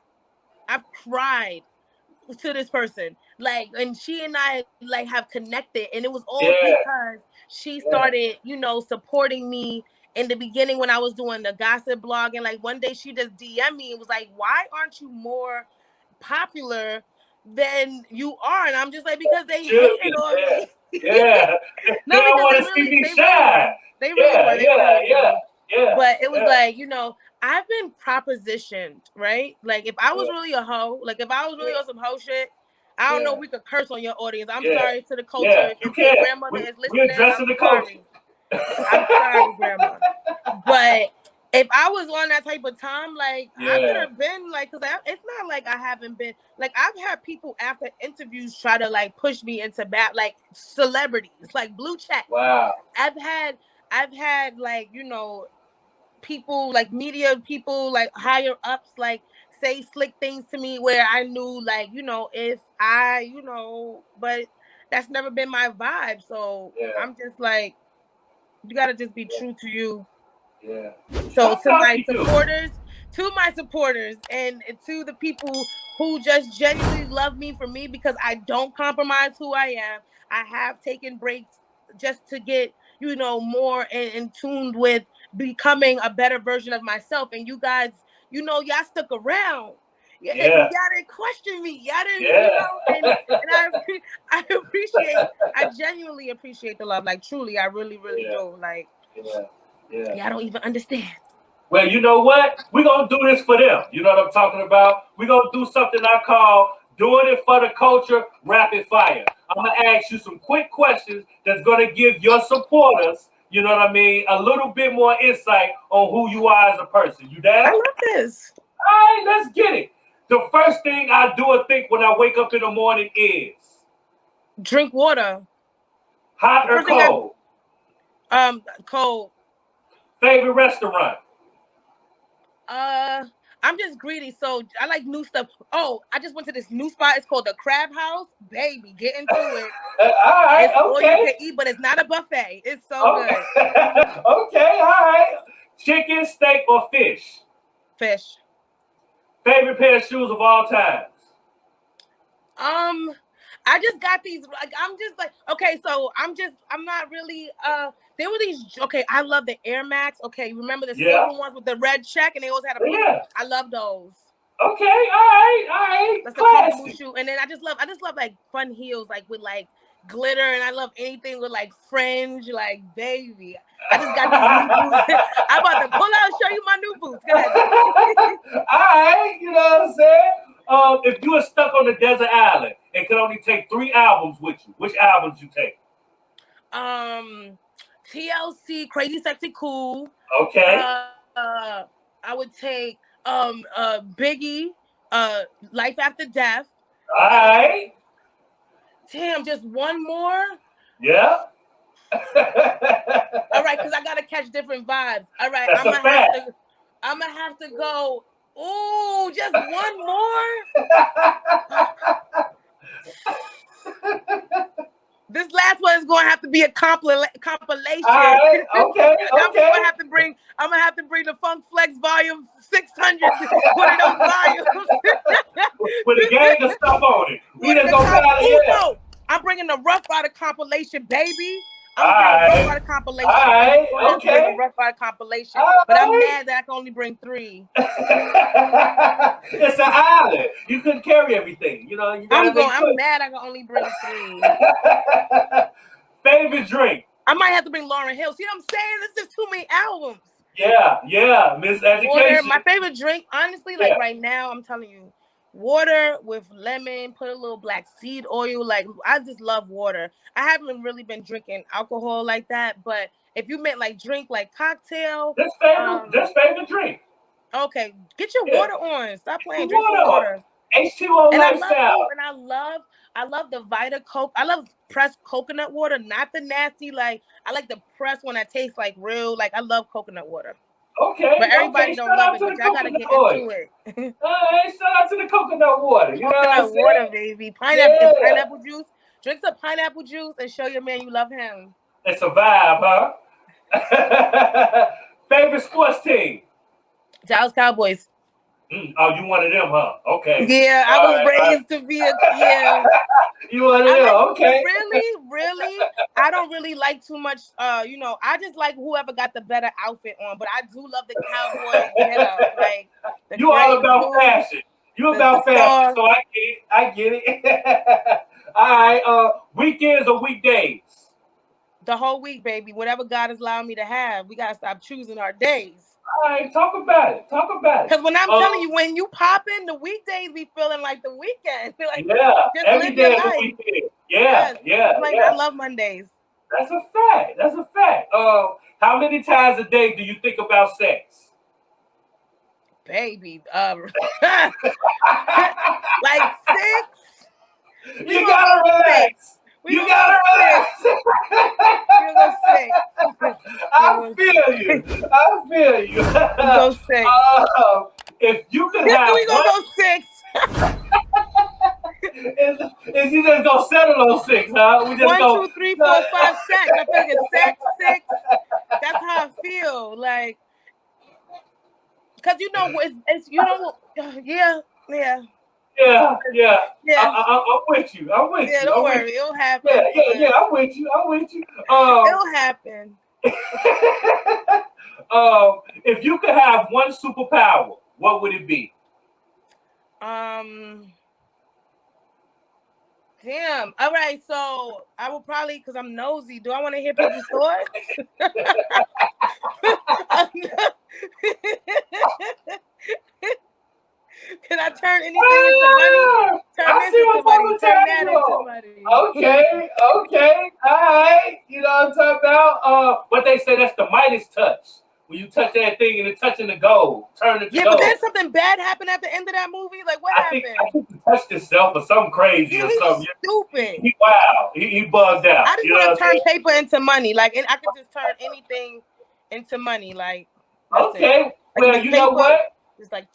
to this person, like, and she and I like have connected, and it was all because she started, supporting me in the beginning when I was doing the gossip blog. And like one day she just DM'd me and was like, why aren't you more popular than you are? And I'm just like, because they hating on me. No, they don't want to see me shine. They really were. But it was like, I've been propositioned, right? Like if I was really a hoe, like if I was really on some hoe shit, I don't know if we could curse on your audience. I'm sorry to the culture. If your grandmother is listening, I'm sorry. I'm sorry, grandma. But if I was on that type of time, like I could have been like, because it's not like I haven't been, like I've had people after interviews try to like push me into like celebrities, like blue check. Wow. I've had like, people, like media people, like higher ups, like say slick things to me where I knew, like, if I, but that's never been my vibe. So I'm just like, you gotta just be true to you. So to my supporters and to the people who just genuinely love me for me, because I don't compromise who I am. I have taken breaks just to get, more in tuned with becoming a better version of myself. And you guys, y'all stuck around. Y'all didn't question me. Y'all didn't, and I genuinely appreciate the love. Like truly, I really, really do. Like, y'all don't even understand. Well, you know what? We're going to do this for them. You know what I'm talking about? We're going to do something I call doing it for the culture rapid fire. I'm going to ask you some quick questions that's going to give your supporters, you know what I mean, a little bit more insight on who you are as a person. You down? I love this. All right, let's get it. The first thing I do or think when I wake up in the morning is? Drink water. Hot or cold? Cold. Favorite restaurant? I'm just greedy, so I like new stuff. Oh, I just went to this new spot. It's called the Crab House. Baby, get into it. All right, it's all you can eat, but it's not a buffet. It's so good. Okay, all right. Chicken, steak, or fish? Fish. Favorite pair of shoes of all times? I just got these. Like, I'm just like, okay, so I'm not really. There were these. Okay, I love the Air Max. Okay, remember the Yeah. silver ones with the red check, and they always had a blue. Yeah. I love those. Okay. All right. That's a comfortable Classy. shoe. And then I just love like fun heels, like with like glitter, and I love anything with like fringe, like baby. I just got these new boots. I'm about to pull out and show you my new boots. Go ahead. All right, you know what I'm saying? If you were stuck on a desert island and could only take 3 albums with you, which albums you take? TLC, Crazy Sexy Cool. Okay. I would take Biggie, Life After Death. All right. Damn, just one more. Yeah. All right, because I gotta catch different vibes. All right, That's a fact. I'm gonna have to go. Ooh, just one more. This last one is gonna have to be a compilation. All right. Okay. I'm gonna have to bring the Funk Flex Volume 600. One of those volumes with a gang of stuff on it. We just gonna call it. Yeah. I'm bringing the Rough Rider compilation, baby. I'm bringing Rough Rider compilation. All right. Okay. Rough Rider compilation. All but right. I'm mad that I can only bring 3. It's an island. You couldn't carry everything. You know. I'm mad I can only bring 3. Favorite drink? I might have to bring Lauryn Hill. See what I'm saying? This is too many albums. Yeah. Miss Education. Water, my favorite drink, honestly, like right now, I'm telling you, water with lemon, put a little black seed oil. Like, I just love water. I haven't really been drinking alcohol like that, but if you meant like drink, like cocktail. This favorite drink. Okay, get your water on. Stop playing. Drink some water. H2O and lifestyle. I love the Vita Coke. I love pressed coconut water, not the nasty. Like, I like the pressed one that tastes like real. Like, I love coconut water. Okay. But everybody don't love it, but I gotta get into it. Shout out to the coconut water. You know what I'm saying? Water, baby. Pineapple juice. Drink some pineapple juice and show your man you love him. It's a vibe, huh? Favorite sports team? Dallas Cowboys. Oh, you one of them, huh? Okay. Yeah, I was raised to be You one of them, okay. Really, I don't really like too much. I just like whoever got the better outfit on. But I do love the Cowboys getup. Like, you all about fashion. You about fashion, so I get it. All right. Weekends or weekdays? The whole week, baby. Whatever God has allowed me to have, we gotta stop choosing our days. All right, talk about it. Because when I'm telling you, when you pop in, the weekdays be feeling like the weekend. Like, every day is a weekend. Yeah. I love Mondays. That's a fact. How many times a day do you think about sex? Baby, like 6. You gotta relax. You gotta relax. I feel you. Go 6. If you could have we gonna go 6. Is you just gonna settle on 6, huh? We just 1, 2, 3, 4, 5, 6. I figure 6. That's how I feel. Like, cause it's yeah. Yeah. I'm with you. Yeah, don't worry. It'll happen. Yeah. I'm with you. It'll happen. If you could have one superpower, what would it be? Damn. All right. So I will probably, because I'm nosy. Do I want to hear people's thoughts? Can I turn anything into money? Turn that into money. Okay. All right. You know what I'm talking about? What they say, that's the Midas touch. When you touch that thing and it's touching the gold, turn it to gold. But then something bad happened at the end of that movie. Like, what happened? I think he touched himself or something crazy or something. Stupid. He bugged out. I just want to turn paper into money. Like, and I could just turn anything into money. Like, okay. Well, you know what? It's like.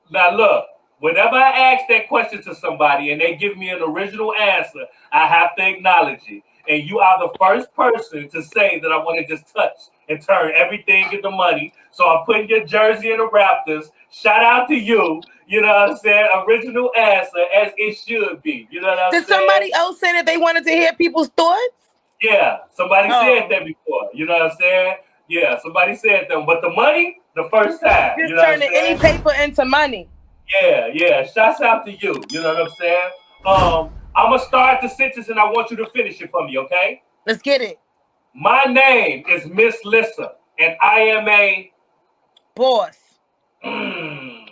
Now look, whenever I ask that question to somebody and they give me an original answer, I have to acknowledge it. and you are the first person to say that I want to just touch and turn everything into money. So I'm putting your jersey in the Raptors. Shout out to you. You know what I'm saying? Original answer as it should be. You know what I'm Did saying? somebody else say that they wanted to hear people's thoughts? Yeah, somebody said Oh, that before. You know what I'm saying? Yeah, somebody said that. But the money, the first time. You just know what I'm turning any saying? paper into money. Yeah, yeah. Shouts out to you. You know what I'm saying? I'm gonna start the sentence and I want you to finish it for me, okay? Let's get it. My name is Miss Lissa, and I am a Boss. mm,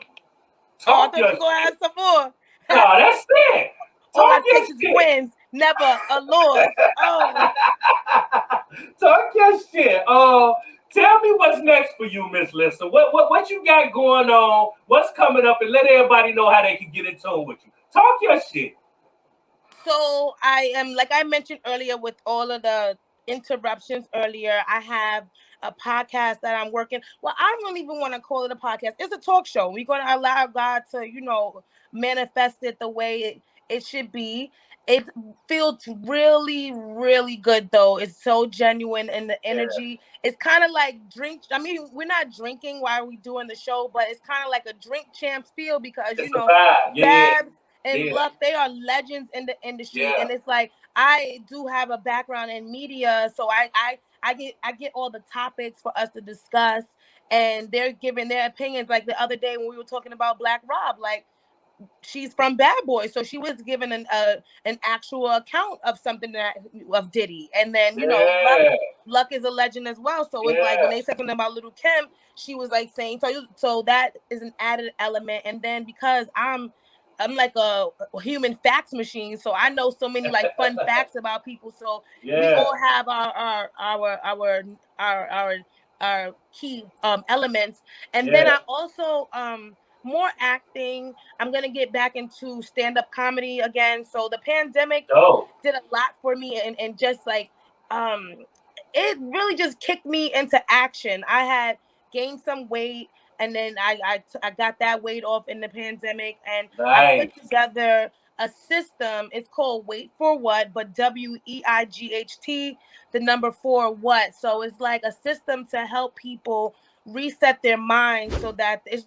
Oh, I talk thought your you were going to shit. have some more. No, that's it. All Talk I your takes is shit. wins, never a loss. Oh, Talk your shit. Tell me what's next for you, Miss Lissa. What you got going on? What's coming up? And let everybody know how they can get in tune with you. Talk your shit. so I am, like I mentioned earlier, with all of the interruptions earlier, I have a podcast that I'm working. Well, I don't even want to call it a podcast. It's a talk show. We're going to allow God to, manifest it the way it should be. It feels really, really good though. It's so genuine and the Yeah, energy. It's kind of like drink. I mean, we're not drinking while we doing the show, but it's kind of like a drink champs feel because it's a vibe. Yeah, Babs and yeah, Luck, they are legends in the industry, yeah, and it's like I do have a background in media, so I get all the topics for us to discuss, and they're giving their opinions. Like the other day when we were talking about Black Rob, like she's from Bad Boy, so she was given an actual account of something that of Diddy, and then yeah, Luck is a legend as well. So it's like when yeah. they said something about Little Kim, she was like saying so that is an added element, and then because I'm like a human facts machine, so I know so many like fun facts about people. So we Yeah, all have our key elements, and then yeah. I also more acting. I'm gonna get back into stand-up comedy again. So the pandemic Dope. did a lot for me, and just like um it really just kicked me into action. I had gained some weight, and then I got that weight off in the pandemic, and I put Nice. together a system. It's called Wait for What, but WEIGHT, the number four what. So it's like a system to help people reset their mind, so that it's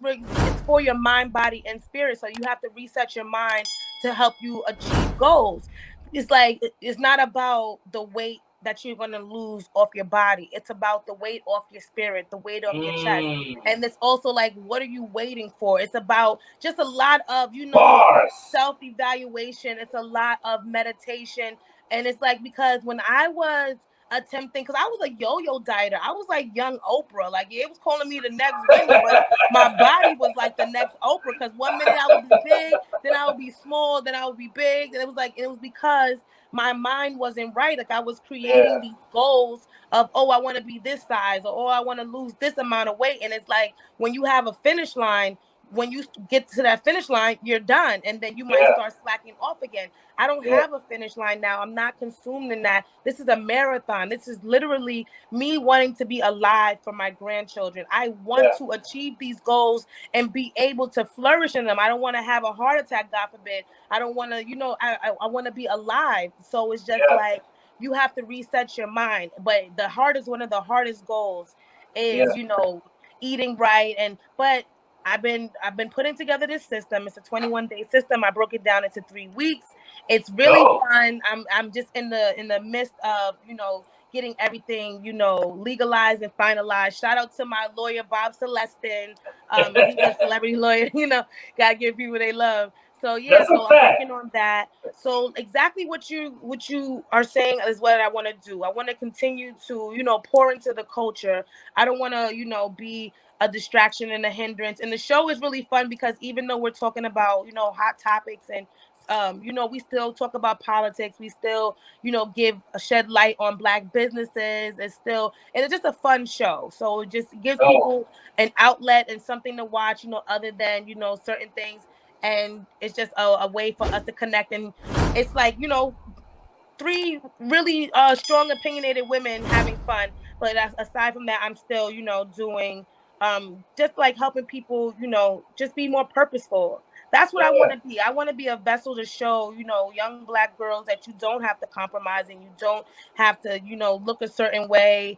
for your mind, body, and spirit. So you have to reset your mind to help you achieve goals. It's like it's not about the weight that you're going to lose off your body. It's about the weight off your spirit, the weight off your chest. Mm, And it's also like, what are you waiting for? It's about just a lot of, bars. self evaluation. It's a lot of meditation. And it's like, because when I was attempting, because I was a yo-yo dieter, I was like young Oprah. Like, yeah, it was calling me the next Whitney, but my body was like the next Oprah, because one minute I would be big, then I would be small, then I would be big. And it was because my mind wasn't right. Like I was creating Yeah, these goals of, oh, I want to be this size, or oh, I want to lose this amount of weight. And it's like when you have a finish line, when you get to that finish line, you're done. And then you might yeah, start slacking off again. I don't yeah, have a finish line now. I'm not consumed in that. This is a marathon. This is literally me wanting to be alive for my grandchildren. I want yeah, to achieve these goals and be able to flourish in them. I don't want to have a heart attack, God forbid. I don't want to, I want to be alive. So it's just yeah, like you have to reset your mind. But one of the hardest goals yeah. is, eating right. But I've been putting together this system. It's a 21-day system. I broke it down into 3 weeks. It's really Dope. fun. I'm just in the midst of, getting everything, legalized and finalized. Shout out to my lawyer, Bob Celestin. He's a celebrity lawyer, gotta give people they love. So yeah, That's a so I'm fact. working on that. So exactly what you are saying is what I want to do. I want to continue to, pour into the culture. I don't want to, be a distraction and a hindrance. And the show is really fun because even though we're talking about, hot topics and we still talk about politics. We still, give a shed light on black businesses. And it's just a fun show. So it just gives Dope. people an outlet and something to watch, other than, certain things. And it's just a way for us to connect. And it's like, three really strong opinionated women having fun. But aside from that, I'm still, doing just like helping people, just be more purposeful. That's what I want to be. I want to be a vessel to show, young Black girls that you don't have to compromise and you don't have to, look a certain way.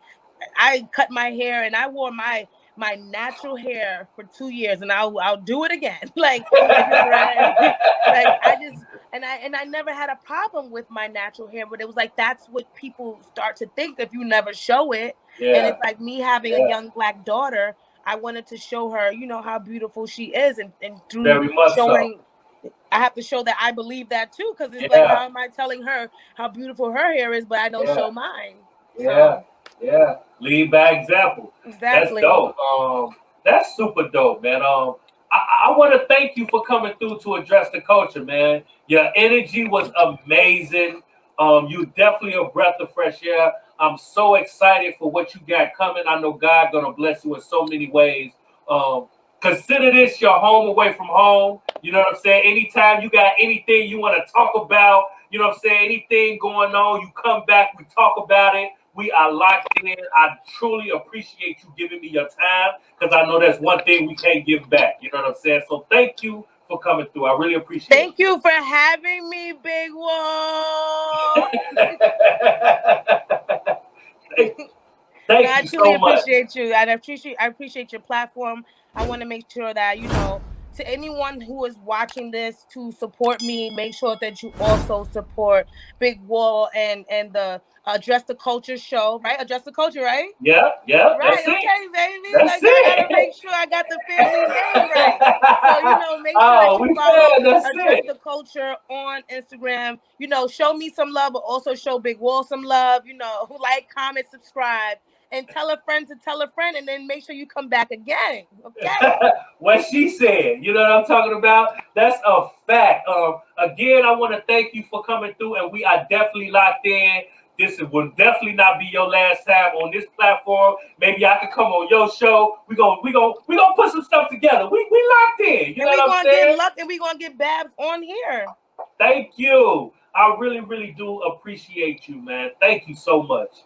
I cut my hair and I wore my natural hair for 2 years, and I'll do it again. Like I just and I never had a problem with my natural hair, but it was like that's what people start to think if you never show it. Yeah. And it's like me having a young Black daughter. I wanted to show her, how beautiful she is, and through Very much showing. So. I have to show that I believe that too, because it's like, how am I telling her how beautiful her hair is, but I don't show mine? Yeah, yeah. Lead by example. Exactly. That's dope. That's super dope, man. I want to thank you for coming through to address the culture, man. Your energy was amazing. You definitely a breath of fresh air. I'm so excited for what you got coming. I know God gonna bless you in so many ways. Consider this your home away from home. You know what I'm saying? Anytime you got anything you want to talk about, you know what I'm saying? Anything going on, you come back, we talk about it. We are locked in. I truly appreciate you giving me your time, because I know that's one thing we can't give back. You know what I'm saying? So thank you for coming through. I really appreciate it. Thank you for having me, Big Wall. Thank you so much. Appreciate you. I appreciate your platform. I want to make sure that, to anyone who is watching this, to support me, make sure that you also support Big Wall and the Address the Culture show, right? Address the Culture, right? Yeah. Right, That's okay, it. baby. That's I gotta make sure I got the family name right. So, make sure that you follow Address the Culture on Instagram. Show me some love, but also show Big Wall some love. Like, comment, subscribe, and tell a friend to tell a friend, and then make sure you come back again. Okay. What she said, you know what I'm talking about? That's a fact. Again, I want to thank you for coming through, and we are definitely locked in. This will definitely not be your last time on this platform. Maybe I could come on your show. We gonna put some stuff together. We locked in. You know what I'm saying? We're gonna get luck, and we gonna get Babs on here. Thank you. I really, really do appreciate you, man. Thank you so much.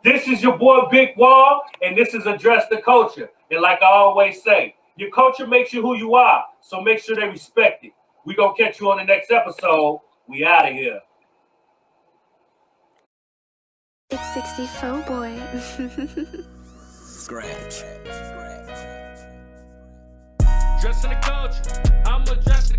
This is your boy Big Wall, and this is Address the Culture. And like I always say, your culture makes you who you are, so make sure they respect it. We gonna catch you on the next episode. We out of here. It's 64 boy. Scratch. Dressing the culture. I'm addressing